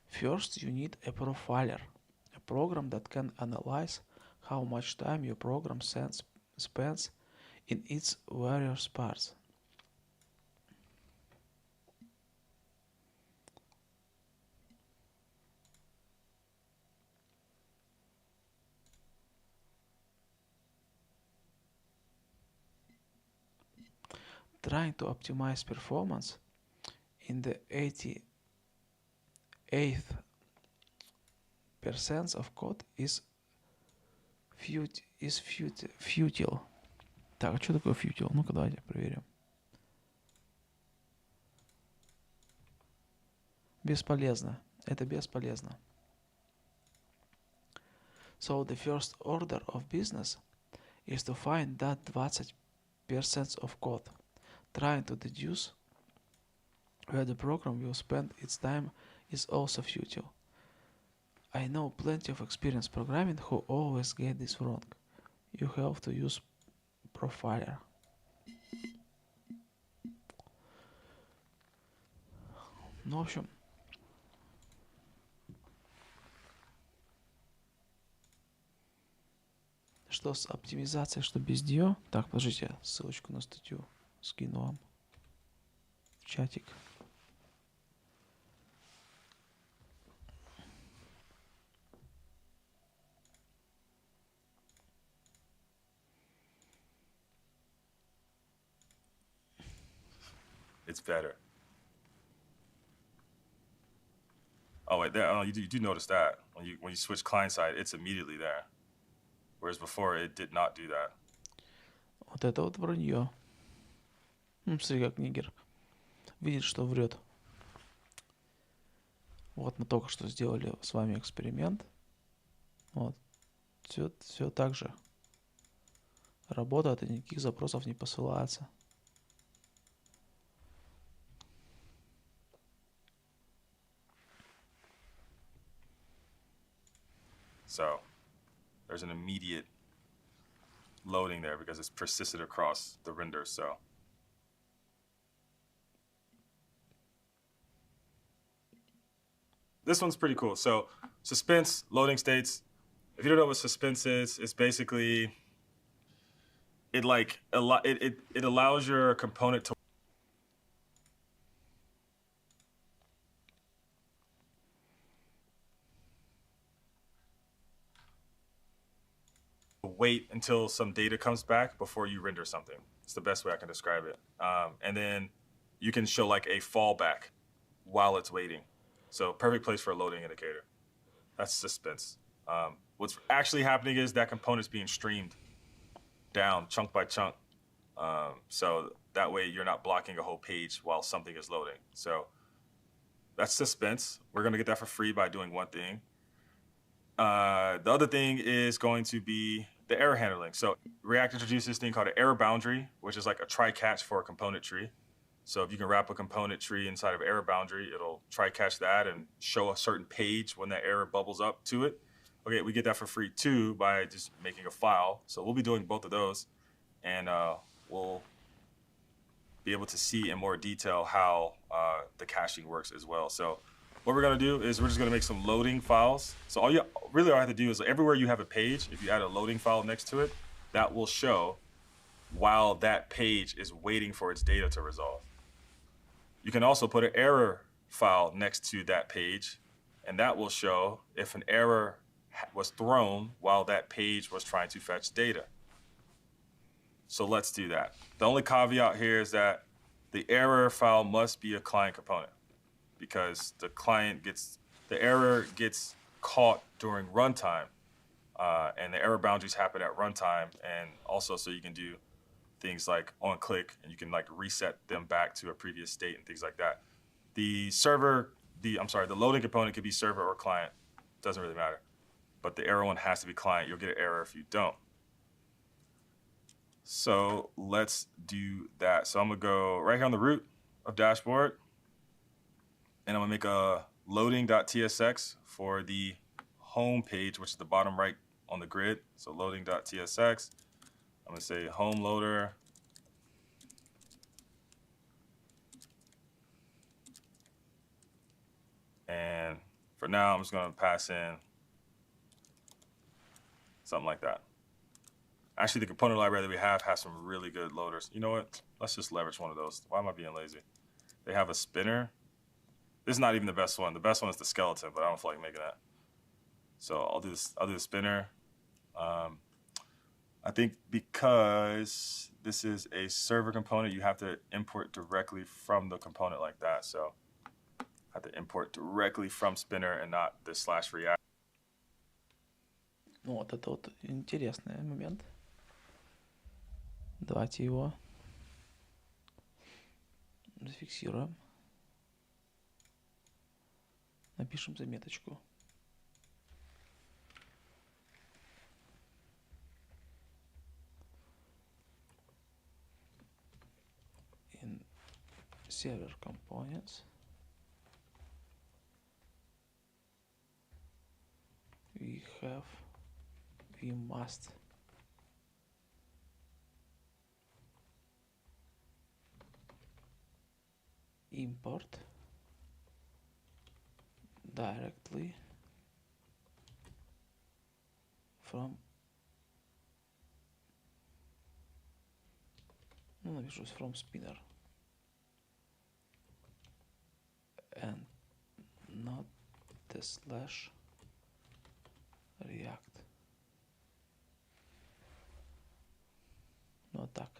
First, you need a profiler, a program that can analyze how much time your program spends in its various parts. Trying to optimize performance in the 88th percent of code is futile. Так, а что такое futile? Ну-ка давайте проверим. Бесполезно. Это бесполезно. So the first order of business is to find that 20% of code, trying to deduce where the program will spend its time is also futile. I know plenty of experienced programming who always get this wrong. You have to use profiler. Ну, в общем, что с оптимизацией, что без нее. Так, подождите, ссылочку на статью скину вам в чатик. It's better. Oh wait, there. Oh, you do notice that when you switch client side, it's immediately there, whereas before it did not do that. Вот это вот вранье. Смотри, как нигер видит, что врет. Вот мы только что сделали с вами эксперимент. Вот. Все так же работает, и никаких запросов не посылается. So there's an immediate loading there because it's persisted across the render. So this one's pretty cool. So suspense loading states. If you don't know what suspense is, it's basically it allows your component to wait until some data comes back before you render something. It's the best way I can describe it. And then you can show like a fallback while it's waiting. So perfect place for a loading indicator. That's suspense. What's actually happening is that component's being streamed down chunk by chunk. So that way you're not blocking a whole page while something is loading. So that's suspense. We're going to get that for free by doing one thing. The other thing is going to be the error handling. So React introduced this thing called an error boundary, which is like a try-catch for a component tree. So if you can wrap a component tree inside of error boundary, it'll try-catch that and show a certain page when that error bubbles up to it. Okay, we get that for free too by just making a file. So we'll be doing both of those, and we'll be able to see in more detail how the caching works as well. So what we're gonna do is we're just gonna make some loading files. So all I have to do is everywhere you have a page, if you add a loading file next to it, that will show while that page is waiting for its data to resolve. You can also put an error file next to that page, and that will show if an error was thrown while that page was trying to fetch data. So let's do that. The only caveat here is that the error file must be a client component, because the error gets caught during runtime, and the error boundaries happen at runtime, and also so you can do things like on click, and you can like reset them back to a previous state and things like that. The loading component could be server or client, doesn't really matter, but the error one has to be client. You'll get an error if you don't. So let's do that. So I'm gonna go right here on the root of dashboard, and I'm gonna make a loading.tsx for the home page, which is the bottom right on the grid. So loading.tsx. I'm gonna say home loader. And for now, I'm just gonna pass in something like that. Actually, the component library that we have has some really good loaders. You know what? Let's just leverage one of those. Why am I being lazy? They have a spinner. This is not even the best one. The best one is the skeleton, but I don't feel like making that. So I'll do this. I'll do the spinner. I think because this is a server component, you have to import directly from the component like that. So I have to import directly from spinner and not the /react. Ну, вот это вот интересный момент. Давайте его зафиксируем. Напишем заметочку. In server components we must import directly from, напишу from spinner and not the /react. Вот так.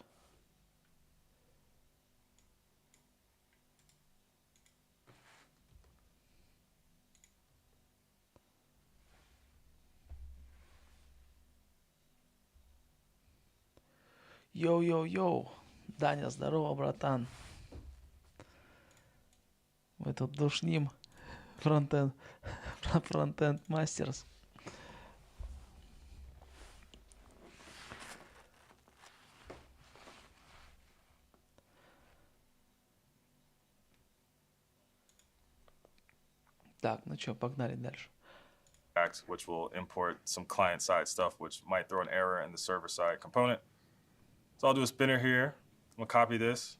Йоу-йоу-йоу. Даня, здорово, братан. Мы тут душним фронтенд, фронтенд мастерс. Так, ну что, погнали дальше. Which will import some client-side stuff, which might throw an error in the server-side component. So I'll do a spinner here. I'm gonna copy this.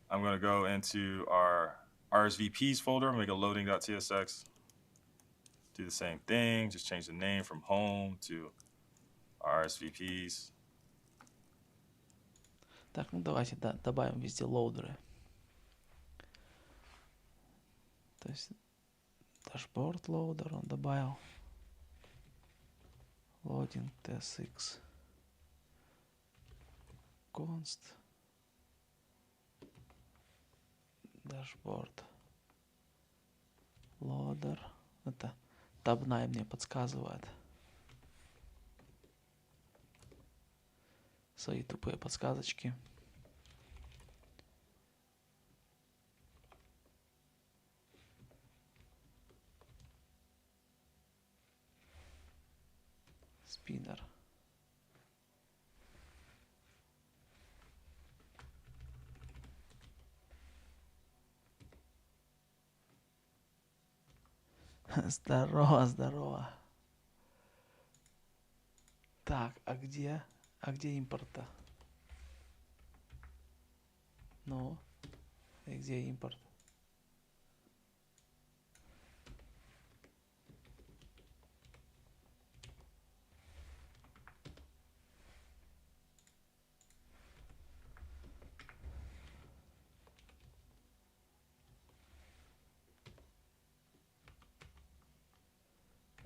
I'm gonna go into our RSVPs folder, make a loading.tsx. Do the same thing, just change the name from home to RSVPs. Так, ну давайте добавим везде лоудеры. То есть дашборд лоудер он добавил. Loading tsx. Const. Дашборд. Loader. Это табнай мне подсказывает. Свои тупые подсказочки. Спиннер. Здорово, здорово. Так, а где импорт-то? Ну, и где импорт?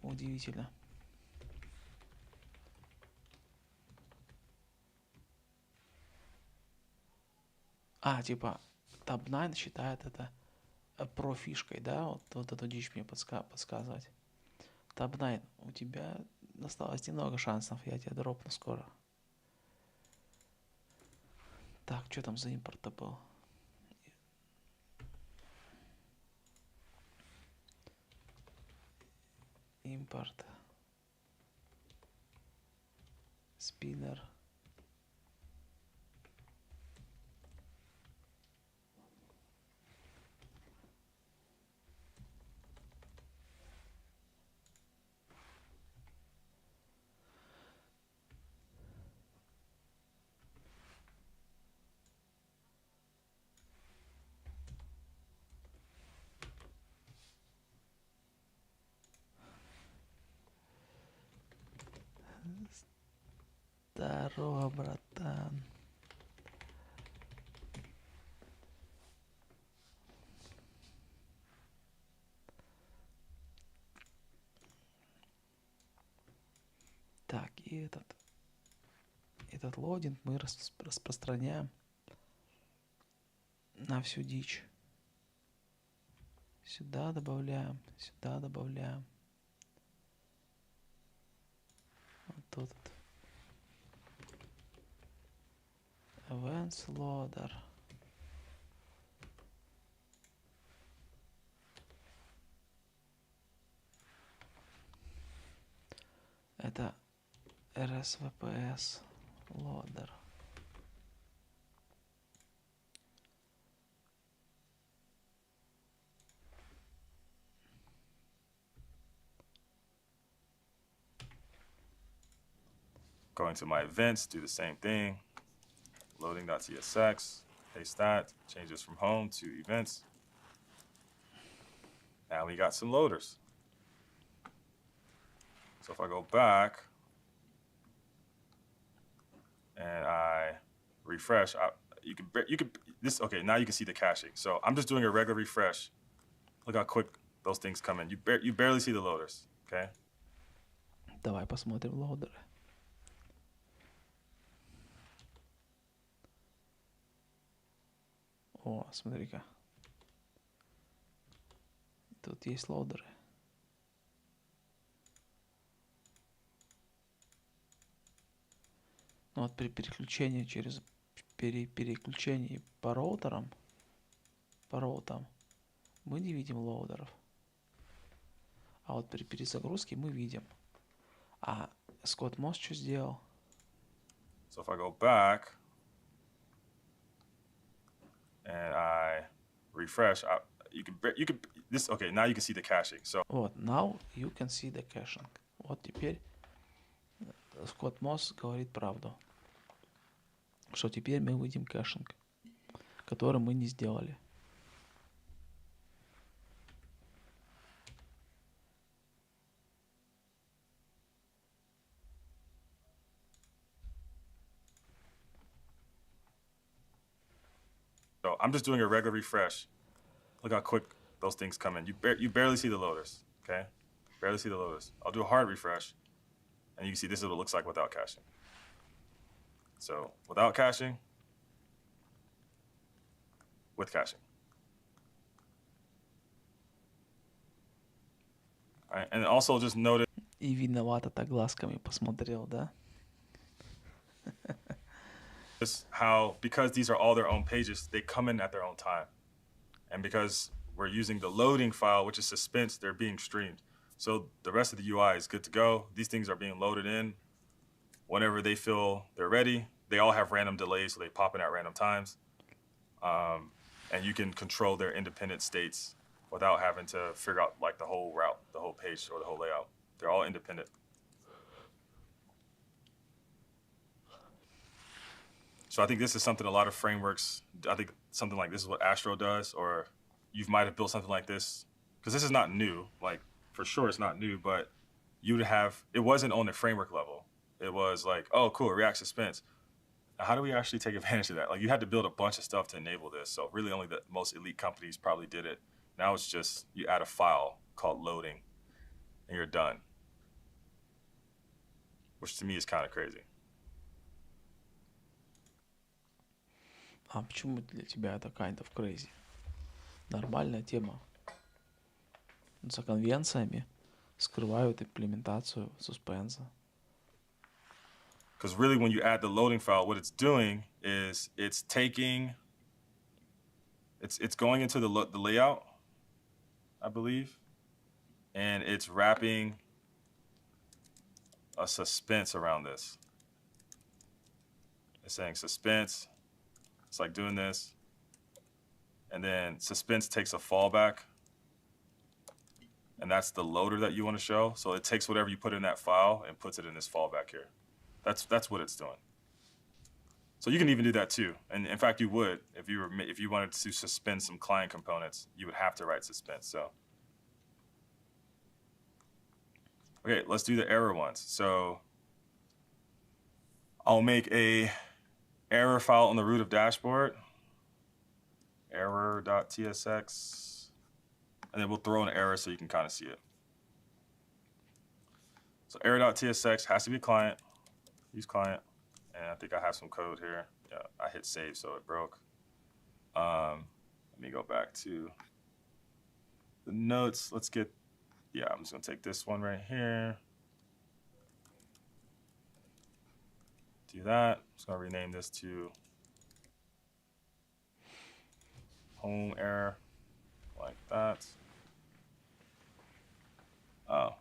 Удивительно. А, типа, Tab9 считает это профишкой, да? Вот эту дичь мне подсказывать. Tab9, у тебя осталось немного шансов, я тебя дропну скоро. Так, что там за импорт-то был? Импорт. Спиннер. Здорово, братан. Так, и этот лодинг мы распространяем на всю дичь. Сюда добавляем, сюда добавляем. Вот тут. Events loader. Это RSVPS loader. Going to my events, do the same thing. Loading.tsx, paste that, change this from home to events. Now we got some loaders. So if I go back and I refresh, you can this, okay, now you can see the caching. So I'm just doing a regular refresh. Look how quick those things come in. You barely see the loaders, okay? Давай посмотрим лоудеры. О, смотри-ка. Тут есть лоудеры. Но вот при переключении переключении по роутам, мы не видим лоудеров. А вот при перезагрузке мы видим. А Scott Moss что сделал? So if I go back and I refresh, you can this. Okay, now you can see the caching. So Вот, now you can see the caching. Вот теперь Scott Moss говорит правду. Что теперь мы видим кэшинг, который мы не сделали. So I'm just doing a regular refresh. Look how quick those things come in. You barely see the loaders, okay? Barely see the loaders. I'll do a hard refresh, and you can see this is what it looks like without caching. So without caching, with caching. All right, and also just notice И виновато так глазками посмотрел, да? how, because these are all their own pages, they come in at their own time. And because we're using the loading file, which is suspense, they're being streamed. So the rest of the UI is good to go. These things are being loaded in whenever they feel they're ready. They all have random delays, so they pop in at random times. And you can control their independent states without having to figure out like the whole route, the whole page, or the whole layout. They're all independent. So I think this is something a lot of frameworks, I think something like this is what Astro does, or you might have built something like this, because this is not new. Like, for sure it's not new, but you would have, it wasn't on the framework level. It was like, oh, cool, React suspense. Now, how do we actually take advantage of that? Like, you had to build a bunch of stuff to enable this. So really only the most elite companies probably did it. Now it's just, you add a file called loading, and you're done. Which to me is kind of crazy. А почему для тебя это kind of crazy? Нормальная тема. За конвенциями скрывают имплементацию суспенса. Because really when you add the loading file, what it's doing is it's taking, it's going into the layout, I believe, and it's wrapping a suspense around this. It's saying suspense. It's like doing this. And then suspense takes a fallback. And that's the loader that you want to show. So it takes whatever you put in that file and puts it in this fallback here. That's what it's doing. So you can even do that too. And in fact, you would, if you wanted to suspend some client components, you would have to write suspense. So, okay, let's do the error ones. So I'll make a error file on the root of dashboard, error.tsx, and then we'll throw an error so you can kind of see it. So error.tsx has to be a client, use client, and I think I have some code here. Yeah, I hit save, so it broke. Let me go back to the notes. Let's get, yeah, I'm just gonna take this one right here. Do that. I'm just gonna rename this to home error, like that. Oh,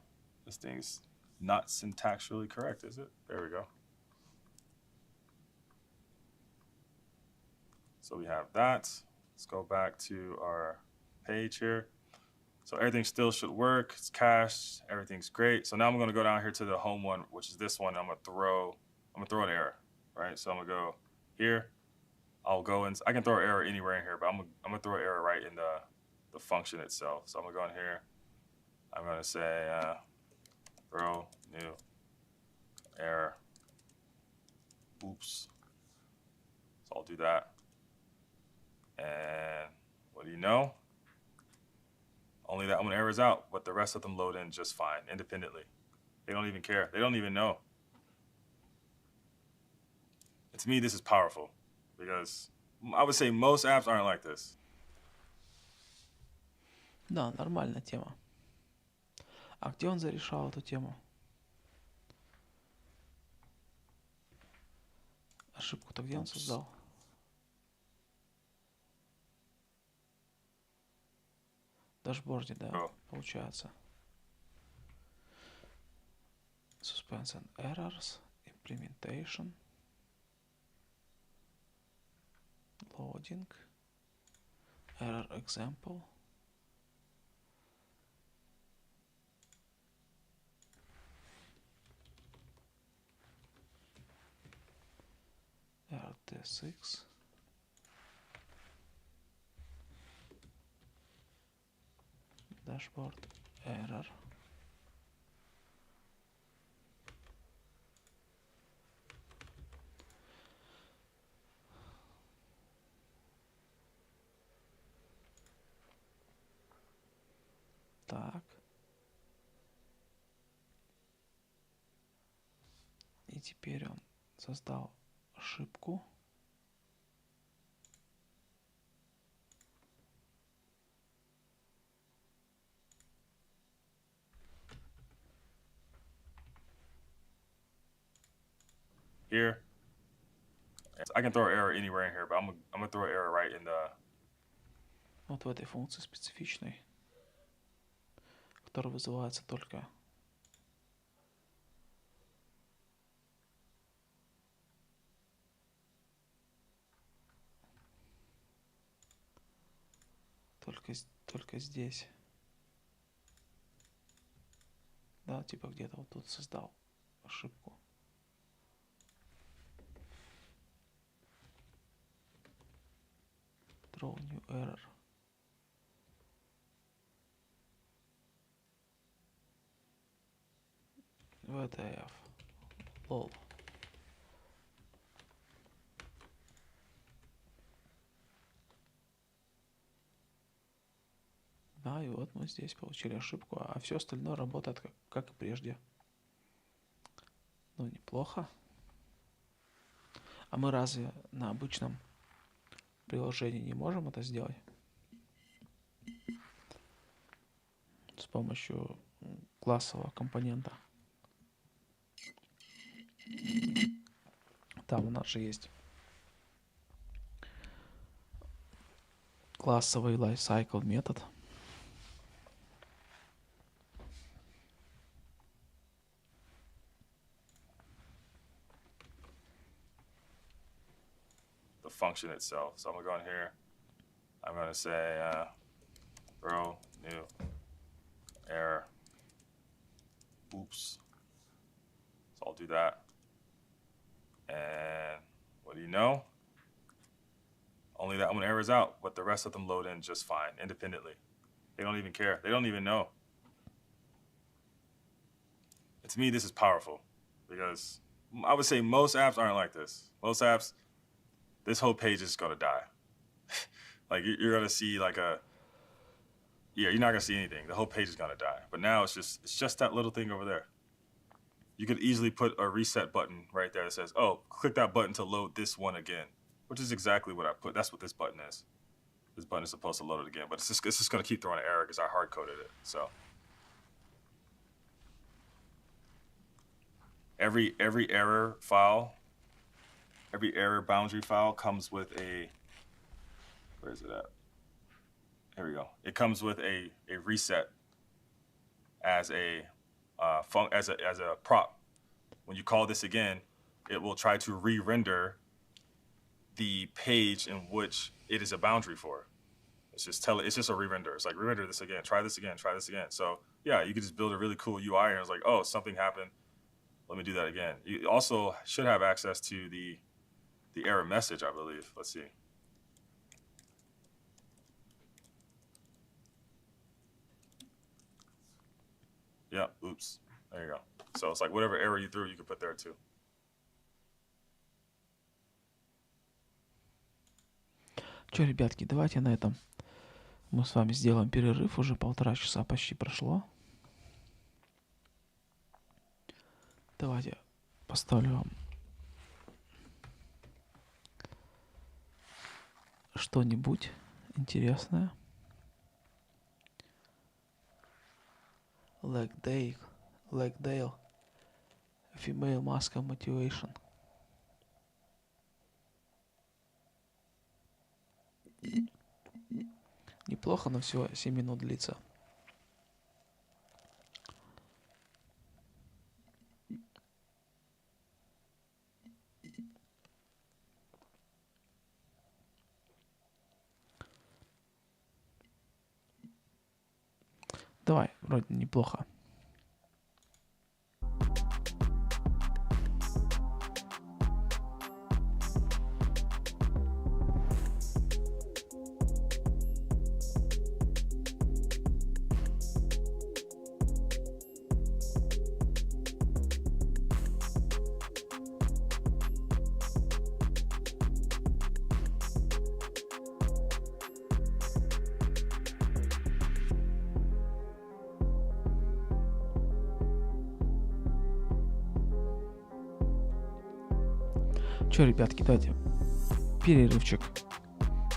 this thing's not syntactically correct, is it? There we go. So we have that. Let's go back to our page here. So everything still should work. It's cached. Everything's great. So now I'm gonna go down here to the home one, which is this one. I'm gonna throw an error, right? So I'm gonna go here. I'll go in. I can throw an error anywhere in here, but I'm gonna throw an error right in the function itself. So I'm gonna go in here. I'm gonna say throw new error. Oops. So I'll do that. And what do you know? Only that one error is out, but the rest of them load in just fine, independently. They don't even care. They don't even know. And to me, this is powerful because I would say most apps aren't like this. Да, нормальная тема. А где он зарешал эту тему? Ошибку-то где он создал? В дашборде, да, получается. Suspense and errors, implementation, loading, error example. RT6. Dashboard error. Так. И теперь он создал ошибку. Here, I can throw an error anywhere in here, but I'm gonna throw an error right in the. Вот в этой функции специфичной, которая вызывается только только здесь. Да, типа где-то вот тут создал ошибку. Throw new error. VTF. Lol. Да, и вот мы здесь получили ошибку, а все остальное работает как и прежде. Ну, неплохо. А мы разве на обычном приложении не можем это сделать? С помощью классового компонента. Там у нас же есть классовый lifecycle метод. The function itself. So I'm gonna go in here. I'm gonna say throw new error. Oops. So I'll do that. And what do you know? Only that one error is out, but the rest of them load in just fine, independently. They don't even care. They don't even know. And to me, this is powerful because I would say most apps aren't like this. Most apps, this whole page is gonna die. Like you're gonna see like you're not gonna see anything. The whole page is gonna die. But now it's just that little thing over there. You could easily put a reset button right there that says, oh, click that button to load this one again, which is exactly what I put. That's what this button is. This button is supposed to load it again, but it's just gonna keep throwing an error because I hard coded it. So every error file, every error boundary file comes with a, where is it at? Here we go. It comes with a reset as a prop. When you call this again, it will try to re-render the page in which it is a boundary for. It's just a re-render. It's like re-render this again, try this again, try this again. So yeah, you could just build a really cool UI and it's like, oh, something happened. Let me do that again. You also should have access to the error message, I believe. Let's see. Yeah, oops. There you go. So it's like whatever error you threw, you can put there too. Че, ребятки, давайте на этом мы с вами сделаем перерыв. Уже 1,5 часа почти прошло. Давайте поставлю вам что-нибудь интересное. Lagdale. Female mask motivation. Неплохо, но всего 7 минут длится. Давай, вроде неплохо. Че, ребятки, давайте перерывчик.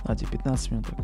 Давайте 15 минуток.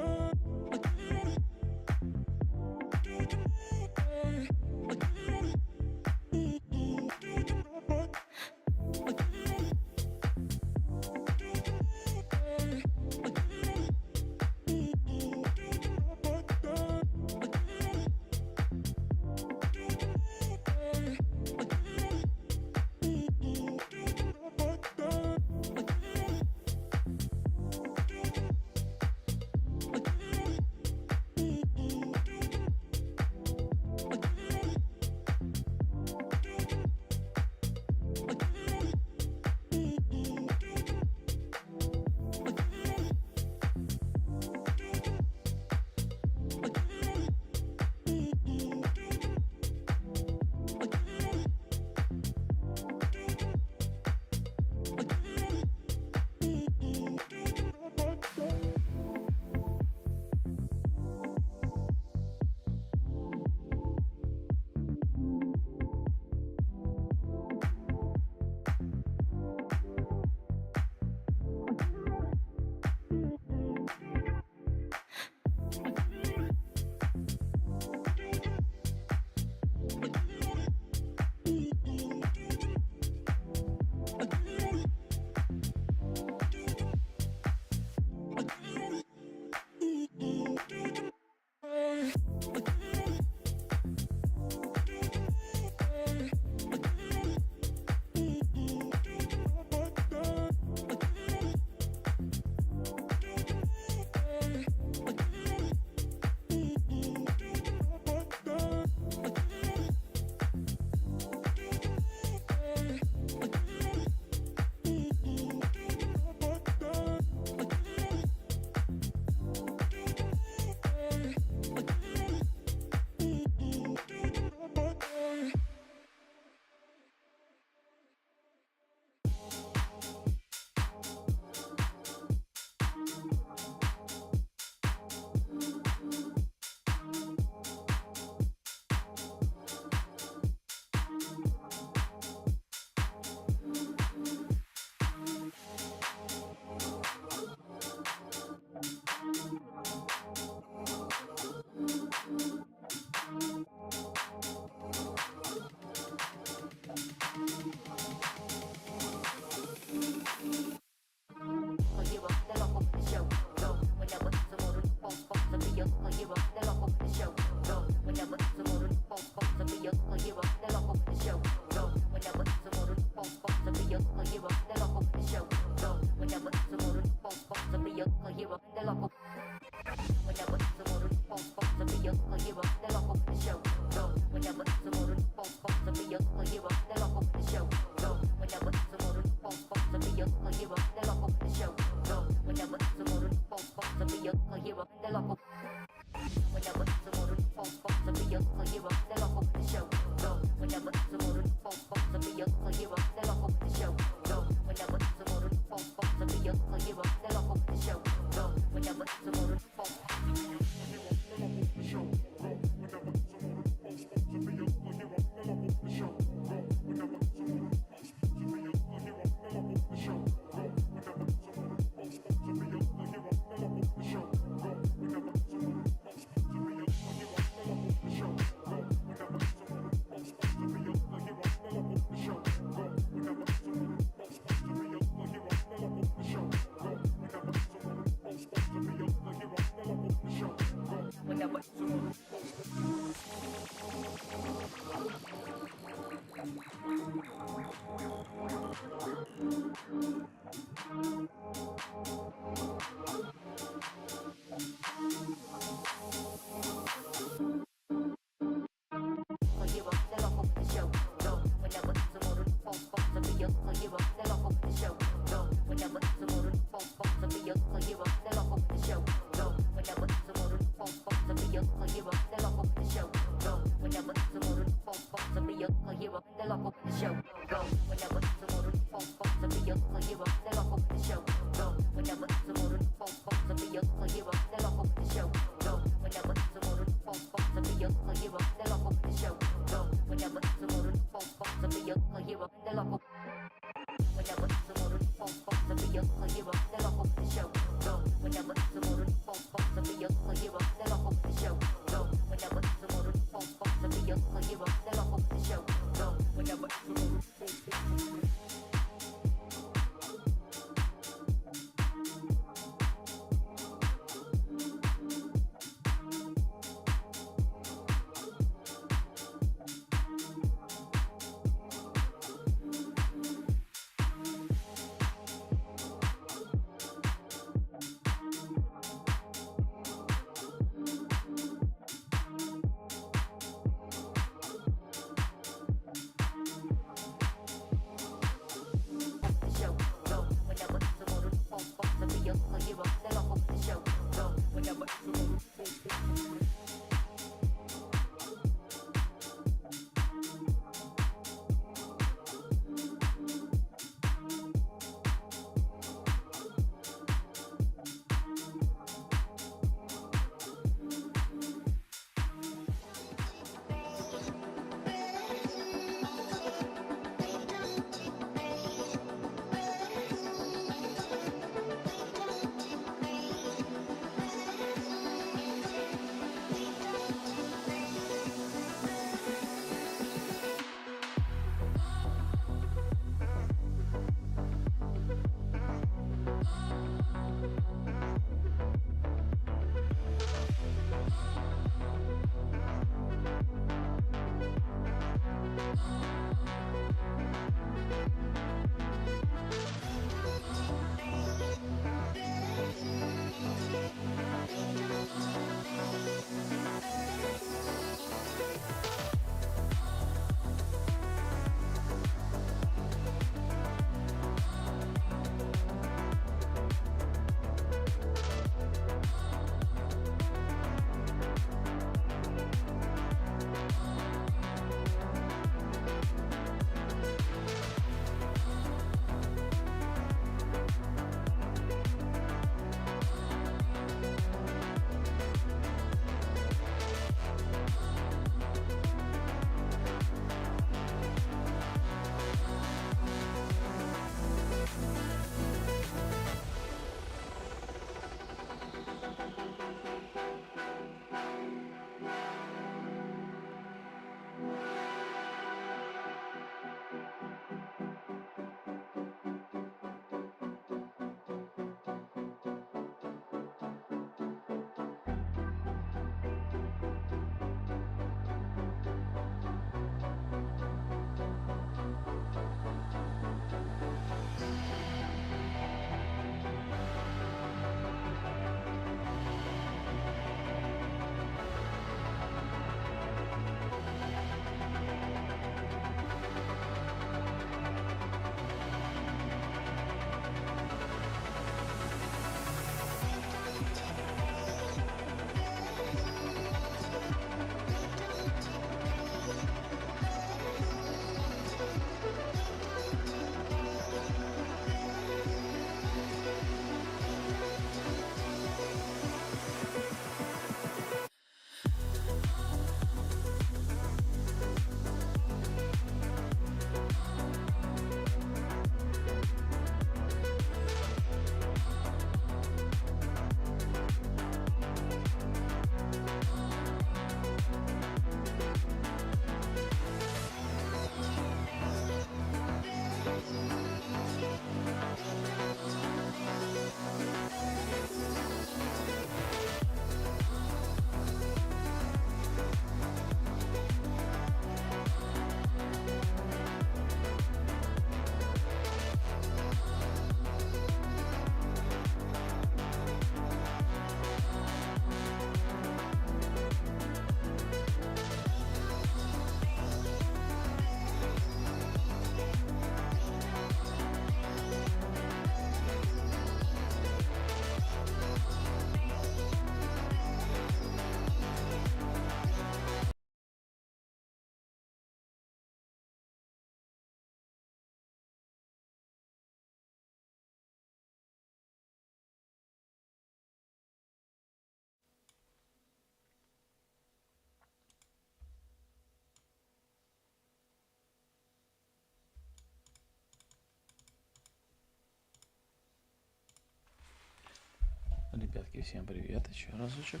Ребятки, всем привет еще разочек.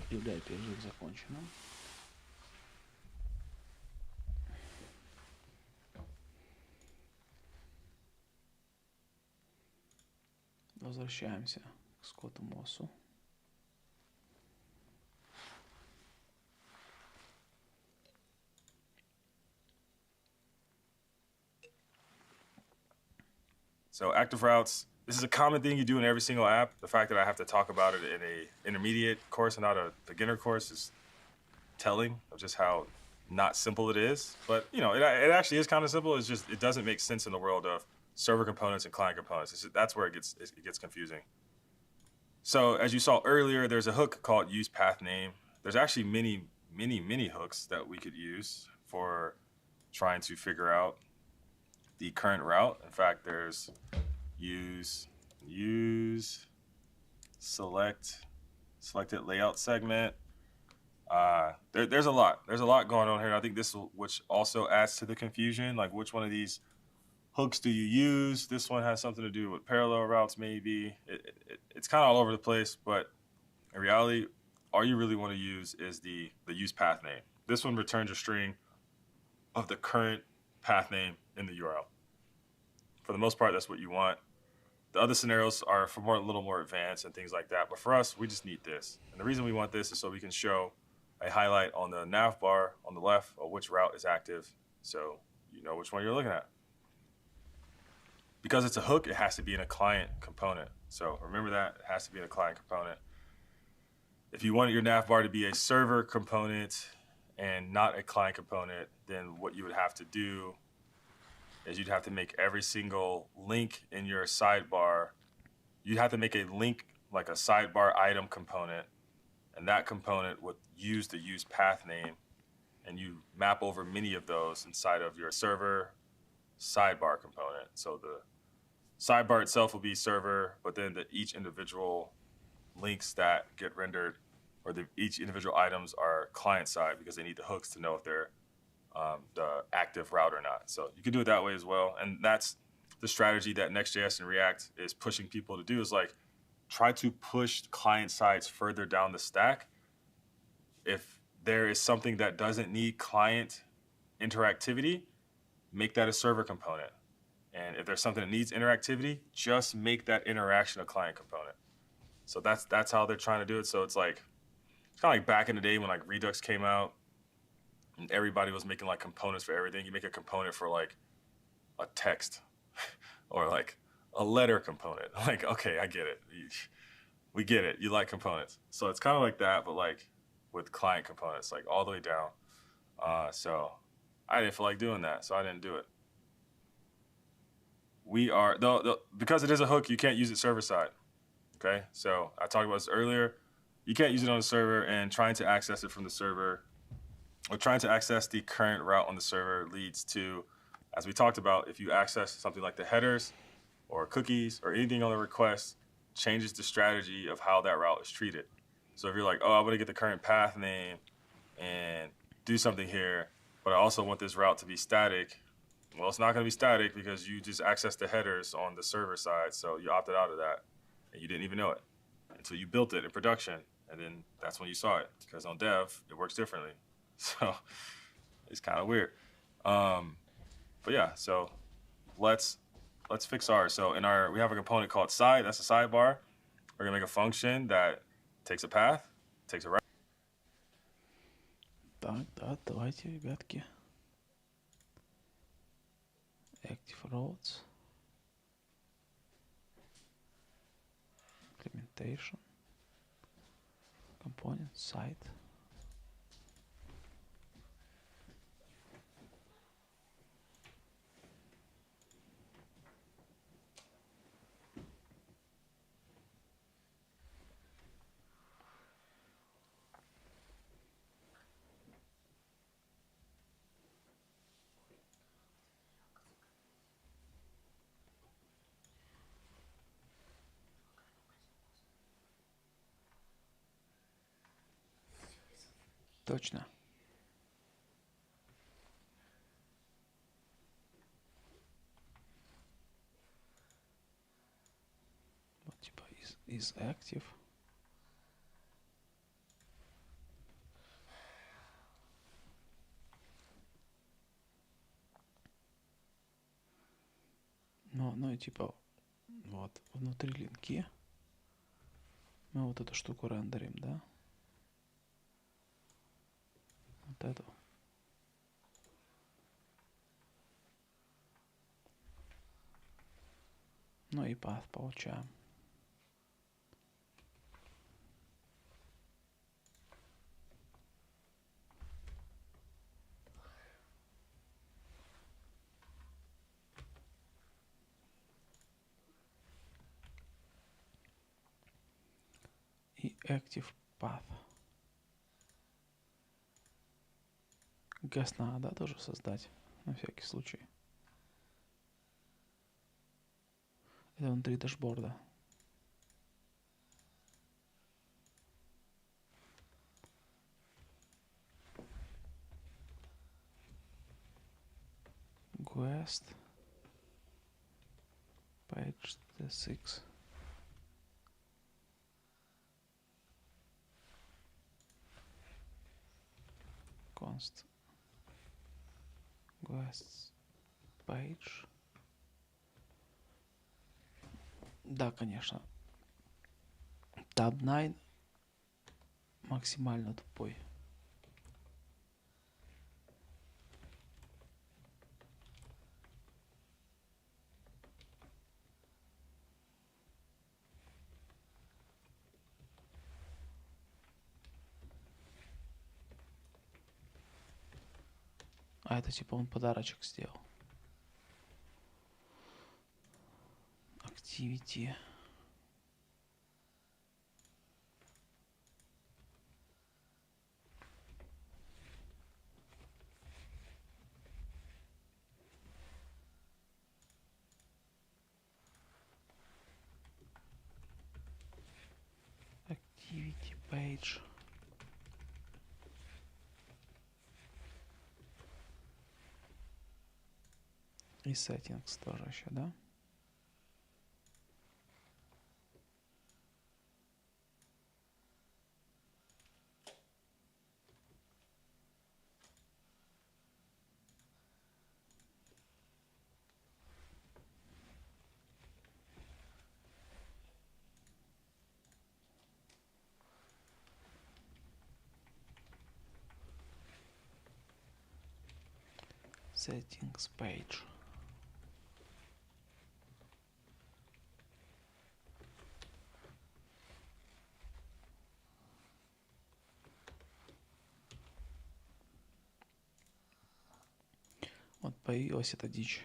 Объявляю перерыв законченным. Возвращаемся к Скотту Моссу. So active routes, this is a common thing you do in every single app. The fact that I have to talk about it in a intermediate course and not a beginner course is telling of just how not simple it is. But you know, it actually is kind of simple. It's just it doesn't make sense in the world of server components and client components. That's where it gets confusing. So as you saw earlier, there's a hook called use path name. There's actually many hooks that we could use for trying to figure out the current route. In fact, there's use selected layout segment. There's a lot going on here. I think this which also adds to the confusion, like which one of these hooks do you use? This one has something to do with parallel routes, maybe. It's kind of all over the place, but in reality, all you really want to use is the use path name. This one returns a string of the current path name in the URL. For the most part, that's what you want. The other scenarios are for a little more advanced and things like that. But for us, we just need this. And the reason we want this is so we can show a highlight on the nav bar on the left of which route is active, so you know which one you're looking at. Because it's a hook, it has to be in a client component. So remember that, it has to be in a client component. If you want your nav bar to be a server component and not a client component, then what you would have to do is you'd have to make every single link in your sidebar, you'd have to make a link like a sidebar item component, and that component would use the use path name, and you map over many of those inside of your server sidebar component. So the sidebar itself will be server, but then each individual links that get rendered, or each individual items are client side because they need the hooks to know if they're the active route or not. So you can do it that way as well. And that's the strategy that Next.js and React is pushing people to do, is like try to push client sides further down the stack. If there is something that doesn't need client interactivity, make that a server component. And if there's something that needs interactivity, just make that interaction a client component. So that's how they're trying to do it. So it's kind of like back in the day when like Redux came out and everybody was making like components for everything. You make a component for like a text or like a letter component. Like, okay, I get it. We get it. You like components. So it's kind of like that, but like with client components, like all the way down. So I didn't feel like doing that, so I didn't do it. Because it is a hook, you can't use it server side. Okay, so I talked about this earlier. You can't use it on the server, and trying to access it from the server, or trying to access the current route on the server leads to, as we talked about, if you access something like the headers or cookies or anything on the request, changes the strategy of how that route is treated. So if you're like, oh, I want to get the current path name and do something here, but I also want this route to be static, well, it's not going to be static because you just accessed the headers on the server side, so you opted out of that, and you didn't even know it until you built it in production, and then that's when you saw it, because on dev, it works differently. So it's kind of weird. But yeah, so let's fix ours. So we have a component called side. That's a sidebar. We're gonna make a function that takes a path, takes a route. Так, да, давайте, ребятки. Active roads. Implementation. Component side. Точно. Вот типа is active. Ну и типа вот внутри линки мы вот эту штуку рендерим, да? Вот эту. Ну и path получаем. И active path. Guest надо, да, тоже создать, на всякий случай. Это внутри дашборда. Guest page 6. Const guest page. Да, конечно. Tab 9 максимально тупой. А это типа он подарочек сделал. Activity. Activity page. И settings тоже еще, да? Settings page. Вот появилась эта дичь.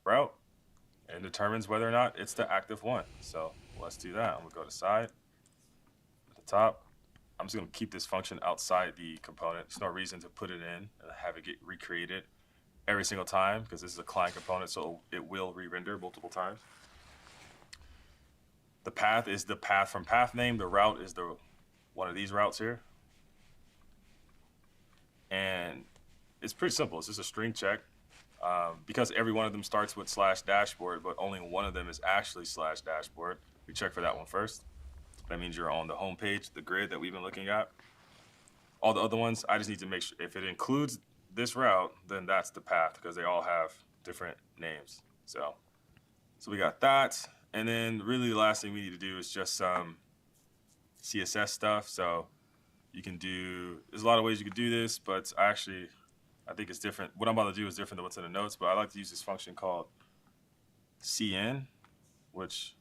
Route and determines whether or not it's the active one. So let's do that. I'm gonna go to side, at the top. I'm just gonna keep this function outside the component. There's no reason to put it in and have it get recreated every single time because this is a client component, so it will re-render multiple times. The path is the path from path name. The route is the one of these routes here. And it's pretty simple. It's just a string check. Because every one of them starts with /dashboard, but only one of them is actually /dashboard. We check for that one first. That means you're on the home page, the grid that we've been looking at. All the other ones, I just need to make sure if it includes this route, then that's the path because they all have different names. So we got that. And then really the last thing we need to do is just some CSS stuff. So you can do, there's a lot of ways you could do this, but I think it's different. What I'm about to do is different than what's in the notes, but I like to use this function called CN, which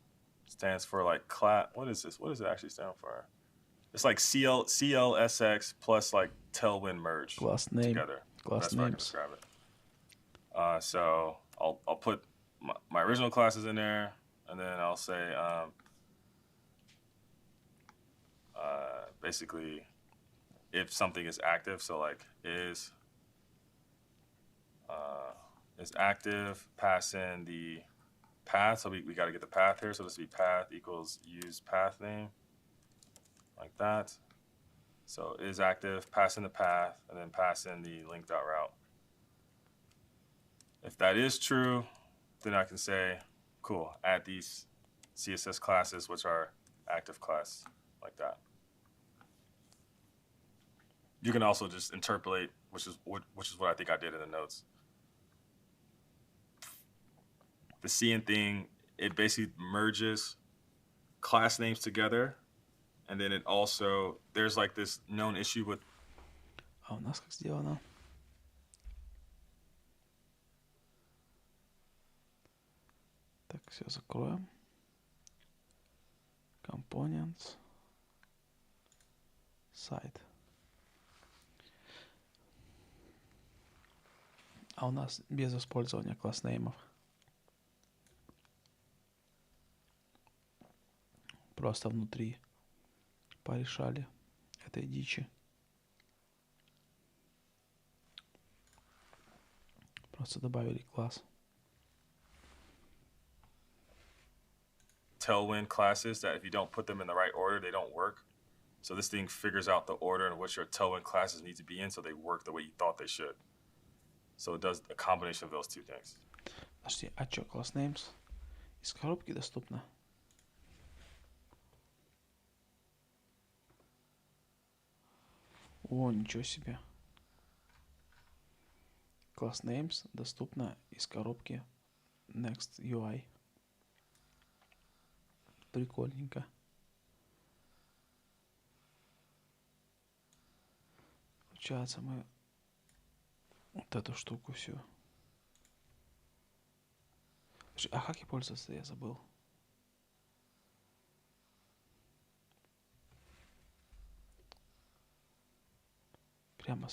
stands for like class. What is this? What does it actually stand for? It's like CLSX plus like tailwind merge Class name. together. Class That's how I can names. describe it. So I'll put my original classes in there, and then I'll say basically if something is active. So like is active, pass in the path, so we got to get the path here. So this will be path equals use path name, like that. So is active, pass in the path, and then pass in the link.route. If that is true, then I can say, cool, add these CSS classes, which are active class, like that. You can also just interpolate, which is what I think I did in the notes. The CN thing, it basically merges class names together, and then it also, there's like this known issue with. А у нас как сделано? Так, все закроем. Components. Site. А у нас без использования класснеймов. Просто внутри порешали этой дичи. Просто добавили класс. Tailwind classes that if you don't put them in the right order, they don't work. So this thing figures out the order in which your tailwind classes need to be in so they work the way you thought they should. So it does a combination of those two things. Подожди, а что, class names из коробки доступно? О, ничего себе. Class names доступно из коробки Next UI. Прикольненько. Получается, мы вот эту штуку всю. А как ей пользоваться, я забыл. Прямо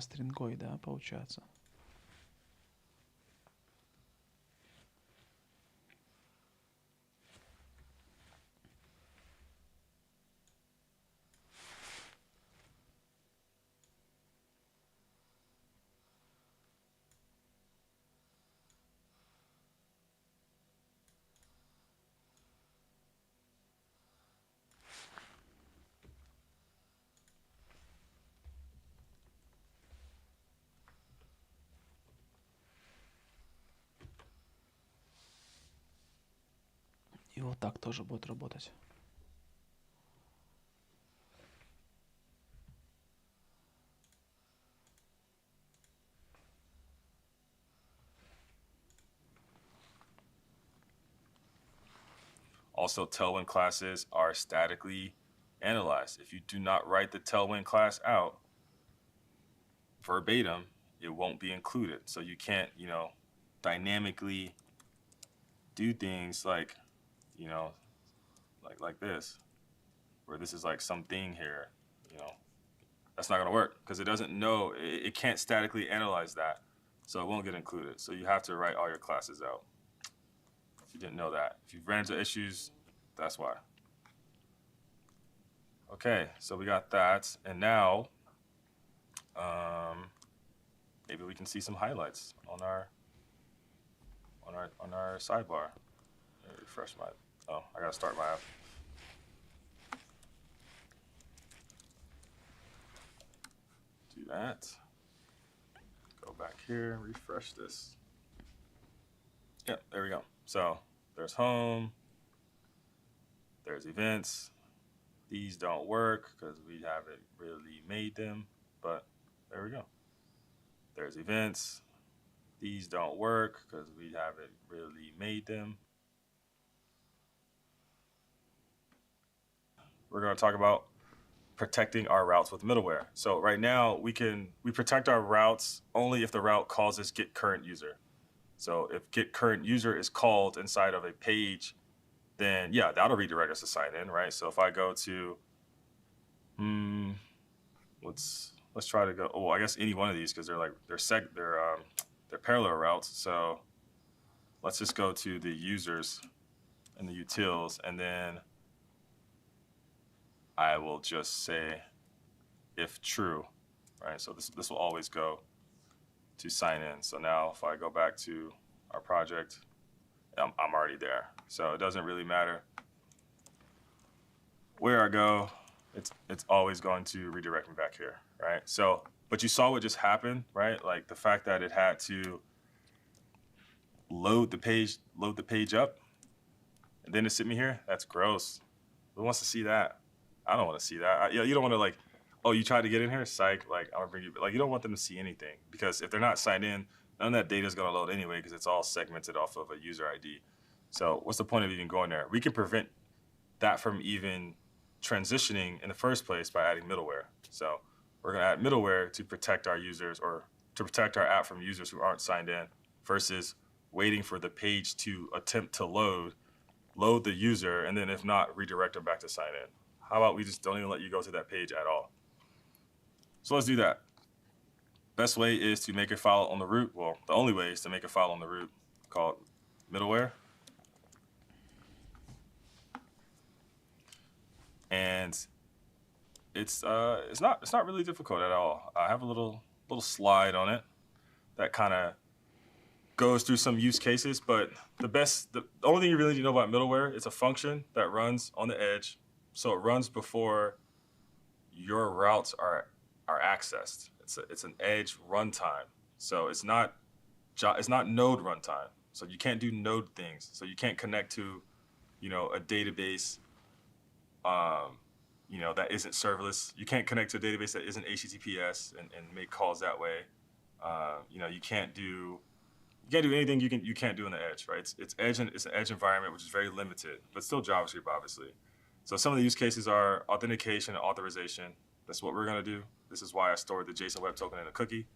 стрингой, да, получается? И вот так тоже будет работать. Also, tailwind classes are statically analyzed. If you do not write the tailwind class out verbatim, it won't be included. So you can't, dynamically do things like, like this, where this is like something here, that's not going to work because it doesn't know, it can't statically analyze that. So it won't get included. So you have to write all your classes out. If you didn't know that. If you've ran into issues, that's why. Okay, so we got that. And now, maybe we can see some highlights on our sidebar. Let me refresh my, I gotta start my app. Do that. Go back here, refresh this. Yeah, there we go. So there's home, there's events. These don't work because we haven't really made them, but there we go. There's events. These don't work because we haven't really made them. We're going to talk about protecting our routes with middleware. So right now we protect our routes only if the route calls us get current user. So if get current user is called inside of a page, then yeah, that'll redirect us to sign in, right? So if I go to, let's try to go. Oh, I guess any one of these because they're parallel routes. So let's just go to the users and the utils, and then I will just say if true, right? So this will always go to sign in. So now if I go back to our project, I'm already there. So it doesn't really matter where I go. It's always going to redirect me back here, right? So, but you saw what just happened, right? Like the fact that it had to load the page up, and then it sent me here. That's gross. Who wants to see that? I don't want to see that. You don't want to like, oh, you tried to get in here? Psych. Like, I'm gonna bring you. Like, you don't want them to see anything because if they're not signed in, none of that data is gonna load anyway because it's all segmented off of a user ID. So, what's the point of even going there? We can prevent that from even transitioning in the first place by adding middleware. So, we're gonna add middleware to protect our users or to protect our app from users who aren't signed in versus waiting for the page to attempt to load the user, and then if not, redirect them back to sign in. How about we just don't even let you go to that page at all? So let's do that. Best way is to make a file on the root. Well, the only way is to make a file on the root called middleware. And it's not really difficult at all. I have a little slide on it that kind of goes through some use cases, but the only thing you really need to know about middleware, it's a function that runs on the edge. So it runs before your routes are accessed. It's an edge runtime. So it's not node runtime. So you can't do node things. So you can't connect to, a database, that isn't serverless. You can't connect to a database that isn't HTTPS and make calls that way. You can't do anything you can't do in the edge, right? It's an edge environment, which is very limited, but still JavaScript, obviously. So some of the use cases are authentication and authorization. That's what we're gonna do. This is why I stored the JSON Web Token in a cookie,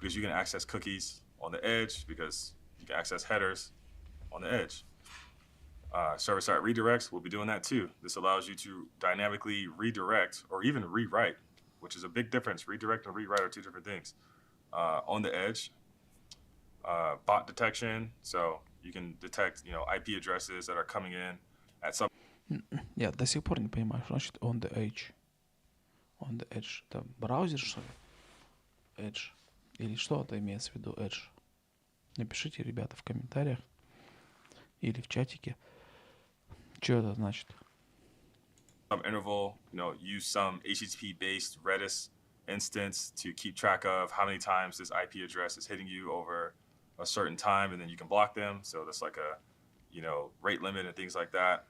because you can access cookies on the edge, because you can access headers on the edge. Server-side redirects, we'll be doing that too. This allows you to dynamically redirect or even rewrite, which is a big difference. Redirect and rewrite are two different things. On the edge. Bot detection, so you can detect, IP addresses that are coming in at some. Я до сих пор не понимаю, что значит on the edge. On the edge. Это браузер, что ли? Edge. Или что это имеется в виду edge? Напишите, ребята, в комментариях или в чатике, что это значит. Some interval, use some HTTP-based Redis instance to keep track of how many times this IP address is hitting you over a certain time, and then you can block them. So that's like a, rate limit and things like that.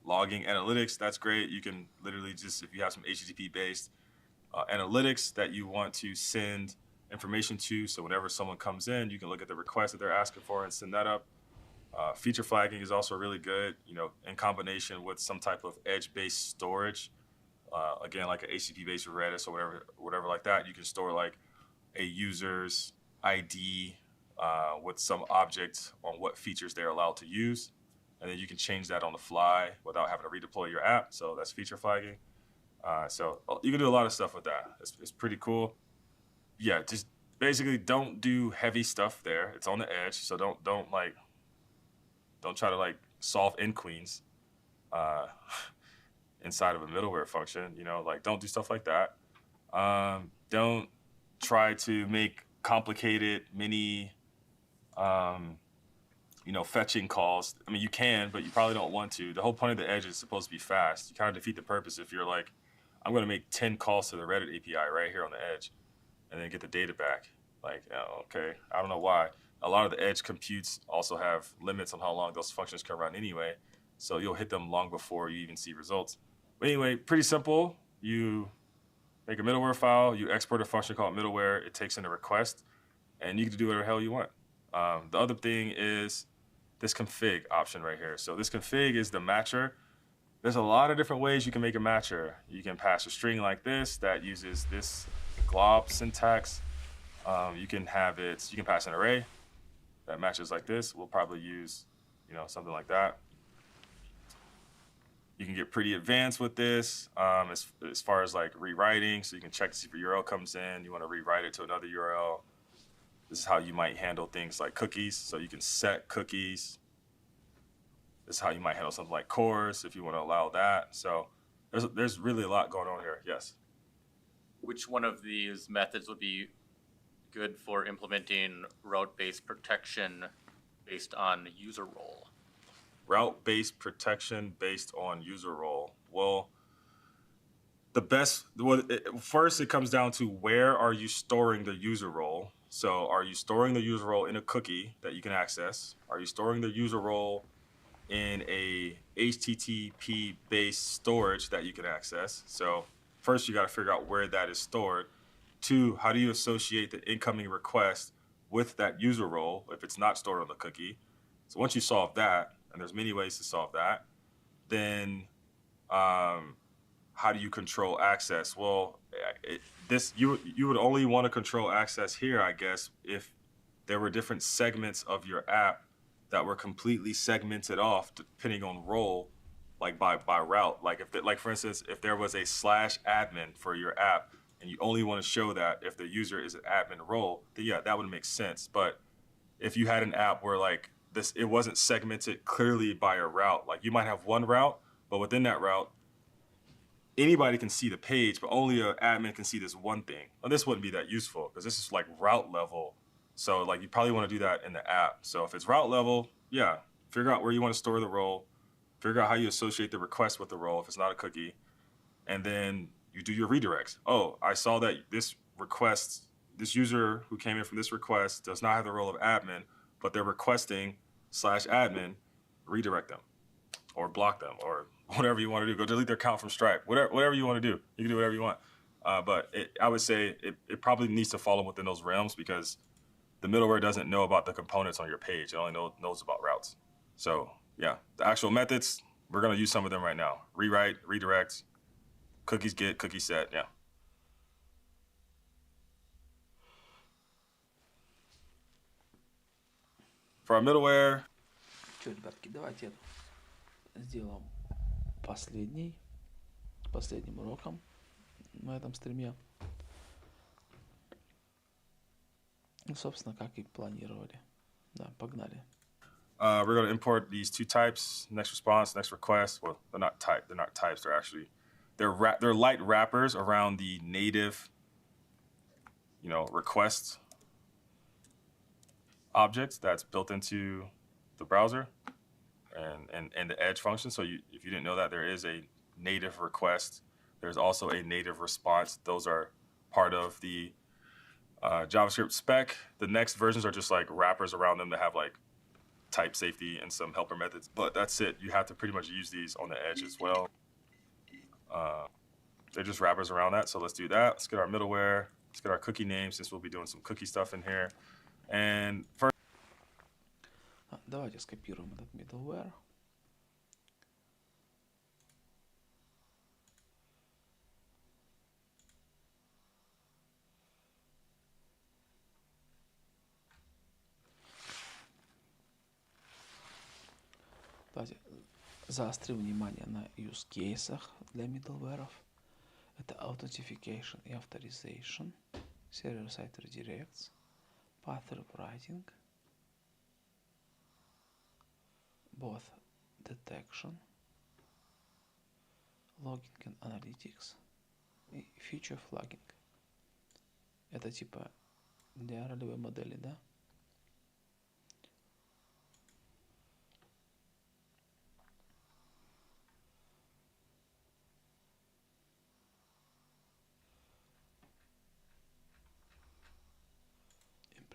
Logging analytics, that's great. You can literally just, if you have some HTTP-based analytics that you want to send information to, so whenever someone comes in, you can look at the request that they're asking for and send that up. Feature flagging is also really good, in combination with some type of edge-based storage. Again, like an HTTP-based Redis or whatever like that. You can store like a user's ID with some object on what features they're allowed to use. And then you can change that on the fly without having to redeploy your app. So that's feature flagging. So you can do a lot of stuff with that. It's pretty cool. Yeah, just basically don't do heavy stuff there. It's on the edge. So don't try to like solve end queens inside of a middleware function. Don't do stuff like that. Don't try to make complicated mini fetching calls. I mean, you can, but you probably don't want to. The whole point of the edge is supposed to be fast. You kind of defeat the purpose if you're like, I'm going to make 10 calls to the Reddit API right here on the edge and then get the data back. Like, okay, I don't know why. A lot of the edge computes also have limits on how long those functions can run anyway. So you'll hit them long before you even see results. But anyway, pretty simple. You make a middleware file, you export a function called middleware, it takes in a request, and you can do whatever the hell you want. The other thing is this config option right here. So this config is the matcher. There's a lot of different ways you can make a matcher. You can pass a string like this that uses this glob syntax. You can pass an array that matches like this. We'll probably use, something like that. You can get pretty advanced with this as far as like rewriting. So you can check to see if a URL comes in. You want to rewrite it to another URL. This is how you might handle things like cookies. So you can set cookies. This is how you might handle something like cores if you want to allow that. So there's really a lot going on here. Yes. Which one of these methods would be good for implementing route-based protection based on user role. Route-based protection based on user role. Well, first it comes down to where are you storing the user role. So are you storing the user role in a cookie that you can access? Are you storing the user role in a HTTP-based storage that you can access? So first you got to figure out where that is stored. Two, how do you associate the incoming request with that user role if it's not stored on the cookie? So once you solve that, and there's many ways to solve that, then how do you control access? Well, you would only want to control access here, I guess, if there were different segments of your app that were completely segmented off depending on role, like by route. Like for instance, if there was a /admin for your app and you only want to show that if the user is an admin role, then yeah, that would make sense. But if you had an app where like this, it wasn't segmented clearly by a route, like you might have one route, but within that route, anybody can see the page, but only an admin can see this one thing. Well, this wouldn't be that useful because this is like route level. So like you probably want to do that in the app. So if it's route level, yeah, figure out where you want to store the role, figure out how you associate the request with the role if it's not a cookie, and then you do your redirects. Oh, I saw that this user who came in from this request does not have the role of admin, but they're requesting /admin, redirect them or block them or whatever you want to do. Go delete their account from Stripe. Whatever you want to do. You can do whatever you want. But I would say it probably needs to fall within those realms because the middleware doesn't know about the components on your page. It only knows about routes. So yeah, the actual methods, we're going to use some of them right now. Rewrite, redirect, cookies get, cookie set, yeah. For our middleware. Что, ребятки, давайте сделаем последним уроком на этом стриме. Ну, собственно, как и планировали. Да, погнали. We're going to import these two types, next response, next request. Well, they're not types. They're light wrappers around the native, request object that's built into the browser and the Edge function. So if you didn't know that, there is a native request. There's also a native response. Those are part of the JavaScript spec. The next versions are just like wrappers around them that have like type safety and some helper methods. But that's it. You have to pretty much use these on the Edge as well. They're just wrappers around that. So let's do that. Let's get our middleware. Let's get our cookie name since we'll be doing some cookie stuff in here. And first, давайте скопируем этот middleware. Давайте заострим внимание на use кейсах для middleware'ов. Это authentication и authorization, server-side redirects, path rewriting, both detection, logging and analytics и feature flagging. Это типа для ролевой модели, да?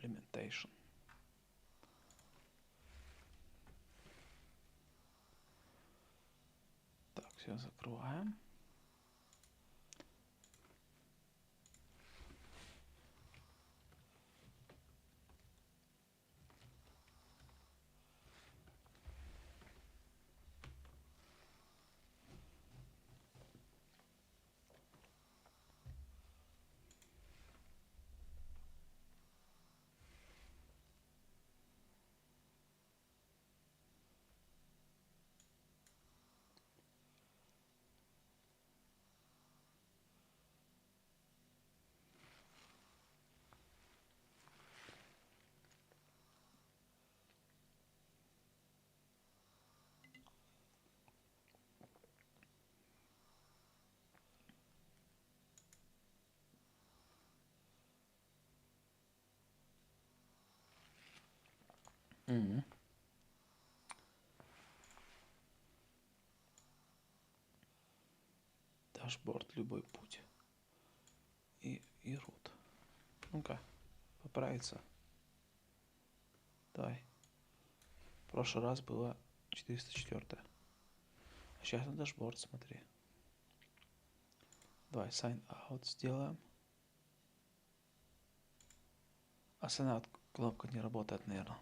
Implementation. Так, все закрываем. дашборд, любой путь. И root. Ну-ка, поправиться. Давай. В прошлый раз было 404. А сейчас на дашборд смотри. Давай sign out сделаем. А sign out кнопка не работает, наверное.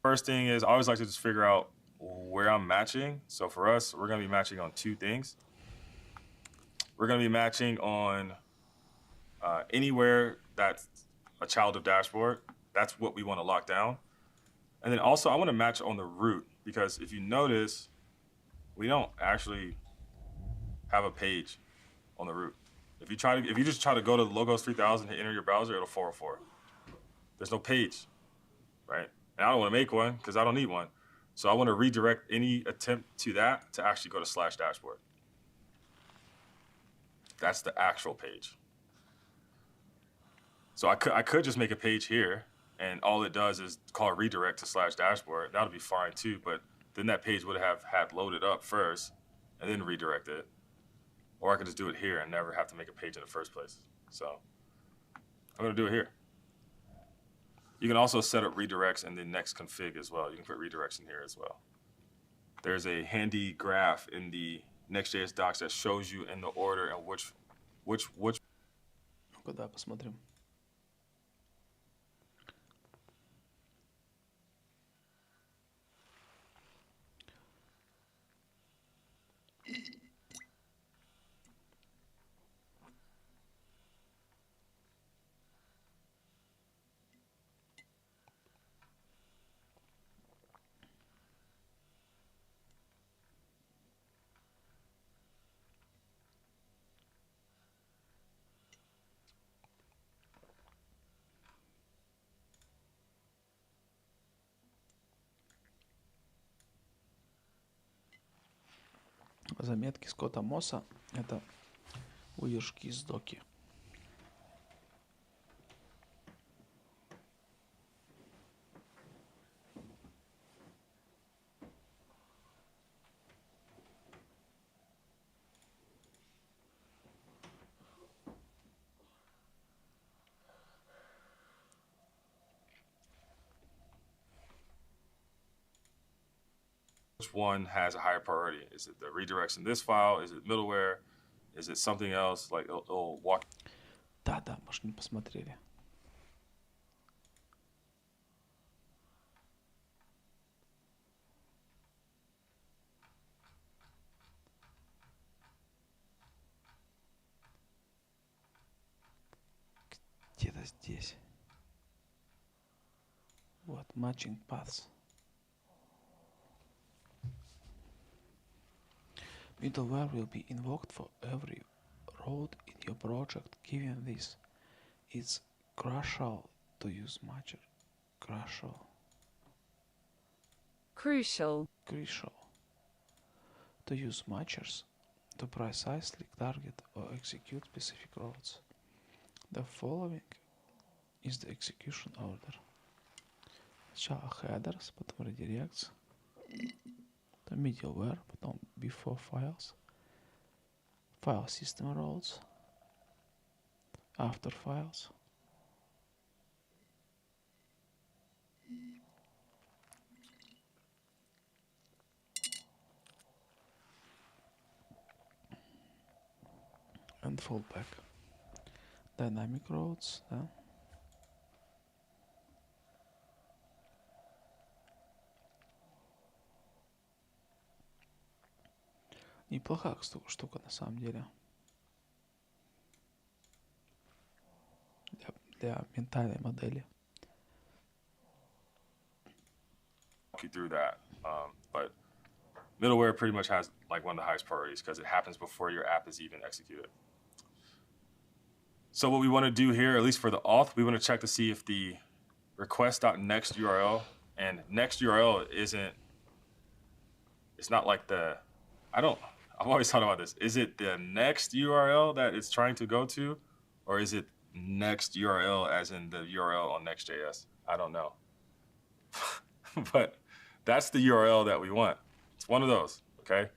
First thing is I always like to just figure out where I'm matching. So for us, we're going to be matching on two things. We're going to be matching on anywhere that's a child of dashboard. That's what we want to lock down. And then also I want to match on the root, because if you notice, we don't actually have a page on the root. If you just try to go to Logos 3000 and enter your browser, it'll 404. There's no page, right? And I don't want to make one because I don't need one. So I want to redirect any attempt to that to actually go to /dashboard. That's the actual page. So I could just make a page here, and all it does is call redirect to /dashboard. That'll be fine too, but then that page would have had loaded up first and then redirect it. Or I could just do it here and never have to make a page in the first place. So I'm going to do it here. You can also set up redirects in the next config as well. You can put redirects in here as well. There's a handy graph in the Next.js docs that shows you in the order and which. Ну-ка, да, посмотрим. Заметки Скотта Мосса — это выдержки из доки. Which one has a higher priority? Is it the redirects in this file? Is it middleware? Is it something else? Like it'll walk. Да, может, не посмотрели. Где-то здесь. Вот, matching paths. Middleware will be invoked for every road in your project. Given this, it's crucial to use matcher. Crucial to use matchers to precisely target or execute specific routes. The following is the execution order. Сначала headers, потом redirects, потом middleware, потом before files, file system roles, after files, and fallback. Dynamic routes, да. Неплохая штука на самом деле. Для ментальной модели. Walk you through that, but middleware pretty much has like one of the highest priorities because it happens before your app is even executed. So what we want to do here, at least for the auth, we want to check to see if the request.next URL and next URL isn't, it's not like I've always thought about this. Is it the next URL that it's trying to go to, or is it next URL as in the URL on Next.js. I don't know. But that's the URL that we want. It's one of those, okay?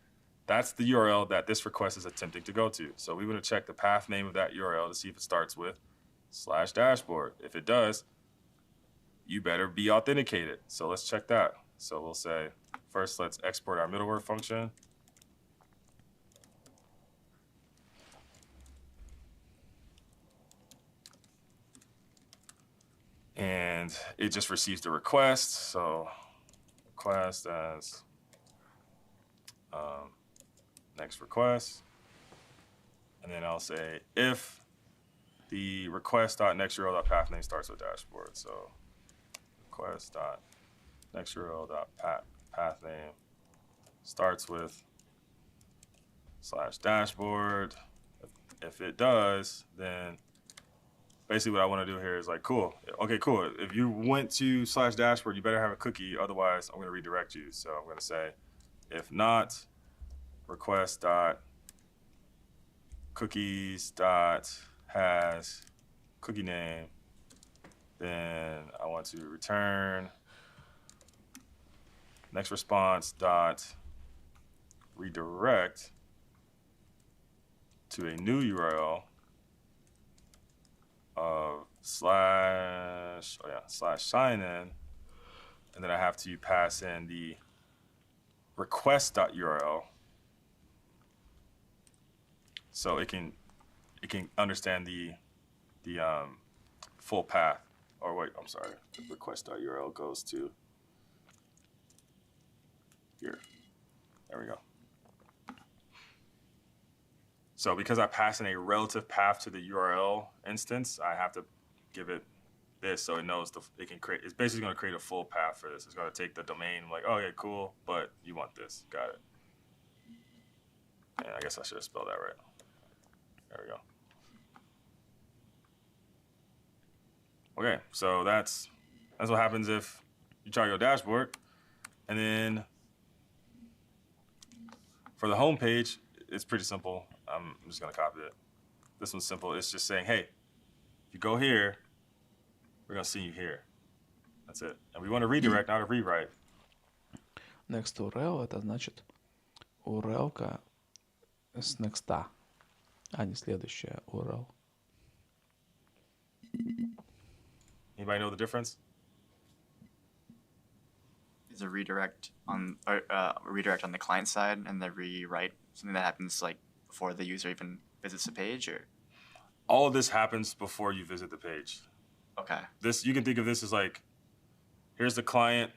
That's the URL that this request is attempting to go to. So we want to check the path name of that URL to see if it starts with /dashboard. If it does, you better be authenticated. So let's check that. So we'll say, first, let's export our middleware function. And it just receives the request. So request as next request. And then I'll say if the request.nextURL.pathname starts with dashboard. So request.nextURL.pathname starts with /dashboard. If it does, then basically what I want to do here is like, cool. Okay, cool. If you went to /dashboard, you better have a cookie. Otherwise, I'm going to redirect you. So I'm going to say, if not, request.cookies.has cookie name, then I want to return next response dot redirect to a new URL of /sign in, and then I have to pass in the request.url so it can understand the full path. Or wait, I'm sorry. The request.url goes to here. There we go. So because I pass in a relative path to the URL instance, I have to give it this so it knows it can create. It's basically going to create a full path for this. It's going to take the domain like, oh yeah, cool, but you want this. Got it. And I guess I should have spelled that right. There we go. Okay, so that's what happens if you try to go dashboard. And then for the home page, it's pretty simple. I'm just gonna copy it. This one's simple. It's just saying, hey, if you go here, we're gonna see you here. That's it. And we want to redirect, not a rewrite. Next URL это значит URL-ка с next, а не следующая URL. Anybody know the difference? Is a redirect on the client side and the rewrite something that happens like before the user even visits the page, or? All of this happens before you visit the page. Okay. You can think of this as like, here's the client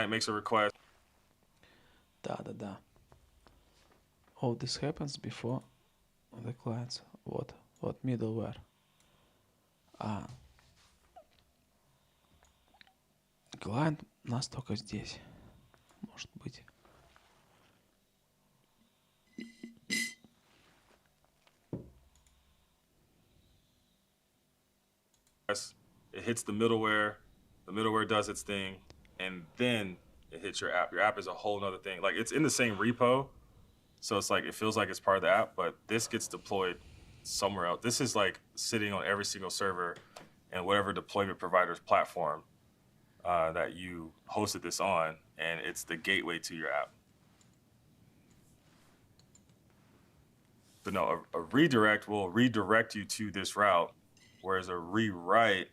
makes a request. Да. All this happens before the clients. Вот middleware. Клиент у нас только здесь. Может быть. It hits the middleware does its thing, and then it hits your app. Your app is a whole nother thing. Like, it's in the same repo, so it's like, it feels like it's part of the app, but this gets deployed somewhere else. This is like sitting on every single server and whatever deployment provider's platform that you hosted this on, and it's the gateway to your app. But no, a redirect will redirect you to this route, whereas a rewrite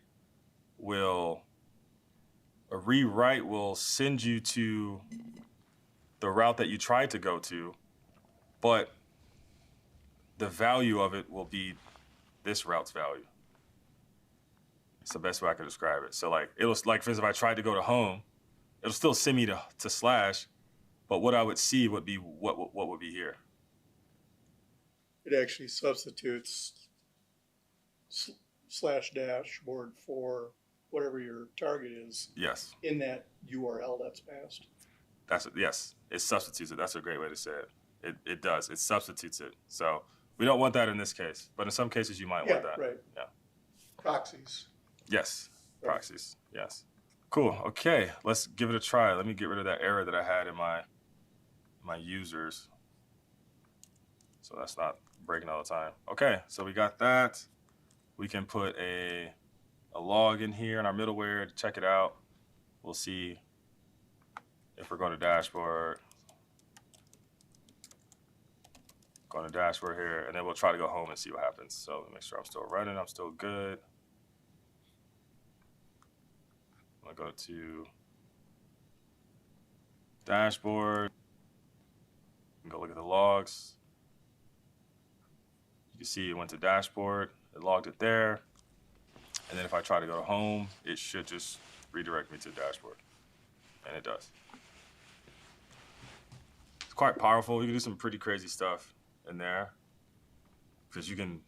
will send you to the route that you tried to go to, but the value of it will be this route's value. It's the best way I can describe it. So like, it was like, for instance, if I tried to go to home, it'll still send me to /, but what I would see would be what would be here. It actually substitutes /dashboard for whatever your target is. Yes. In that URL that's passed. Yes, it substitutes it. That's a great way to say it. It does. It substitutes it. So we don't want that in this case, but in some cases you might want that. Right. Yeah. Proxies. Yes. Right. Proxies. Yes. Cool. Okay. Let's give it a try. Let me get rid of that error that I had in my users, so that's not breaking all the time. Okay. So we got that. we can put a log in here in our middleware to check it out. We'll see if we're going to dashboard. Go to dashboard here, and then we'll try to go home and see what happens. So make sure I'm still running, I'm still good. I'm gonna go to dashboard, and go look at the logs. You can see it went to dashboard, it logged it there. And then if I try to go to home, it should just redirect me to dashboard, and it does. It's quite powerful. You can do some pretty crazy stuff in there because you can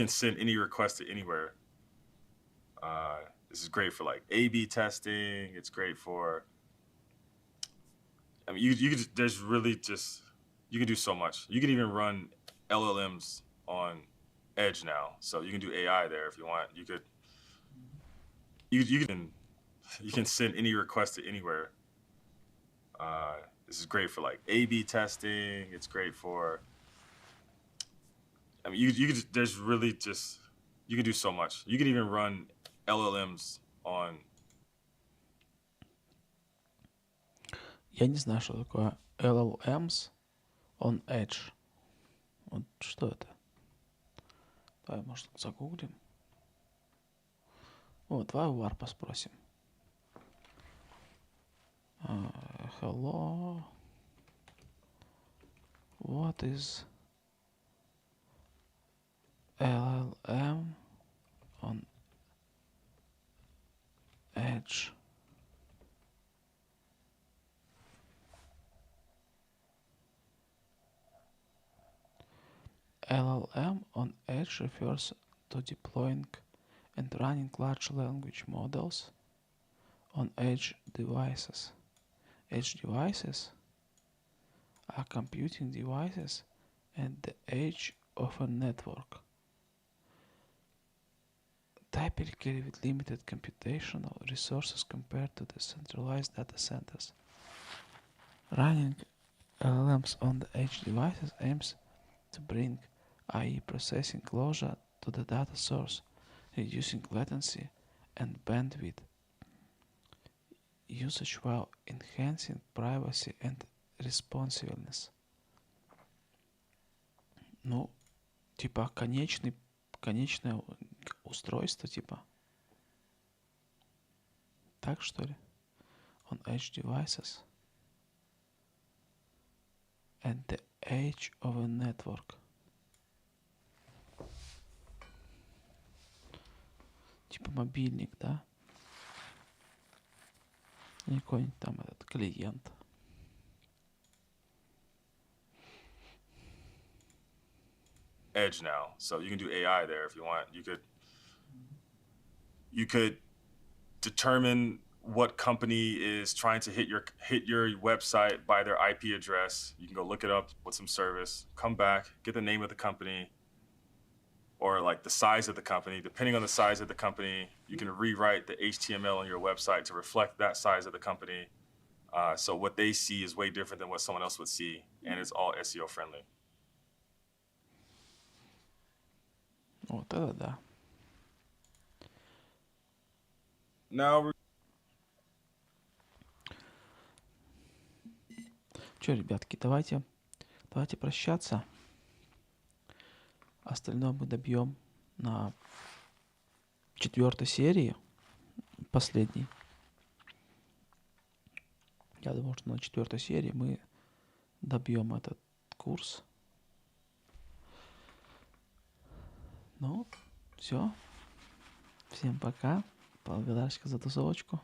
send any request to anywhere. This is great for like A/B testing. It's great for, I mean, you can there's really just, you can do so much. You can even run LLMs on Edge now, so you can do AI there if you want. You can send any request to anywhere. This is great for like A/B testing. It's great for, I mean, there's really just, you can do so much. You can even run LLMs on. Я не знаю, что такое LLMs on Edge. Вот что это? Давай, может, загуглим. О, давай у Варпа спросим. Hello. What is LLM on Edge? LLM on Edge refers to deploying and running large language models on edge devices. Edge devices are computing devices at the edge of a network, typically with limited computational resources compared to the centralized data centers. Running LLMs on the edge devices aims to bring AI processing closer to the data source, reducing latency and bandwidth usage while enhancing privacy and responsiveness. Ну, типа конечное устройство, типа. Так, что ли? On edge devices at the edge of a network. Типа мобильник, да? И какой-нибудь там этот клиент. Edge now, so you can do AI there if you want. You could determine what company is trying to hit your website by their IP address. You can go look it up with some service, come back, get the name of the company, or like the size of the company. Depending on the size of the company, you can rewrite the HTML on your website to reflect that size of the company. So what they see is way different than what someone else would see, and it's all SEO friendly. Вот это да. Now, Че, ребятки, давайте прощаться. Остальное мы добьем на 4 серии, последней. Я думаю, что на 4 серии мы добьем этот курс. Ну, все. Всем пока. Благодарочка за тусовочку.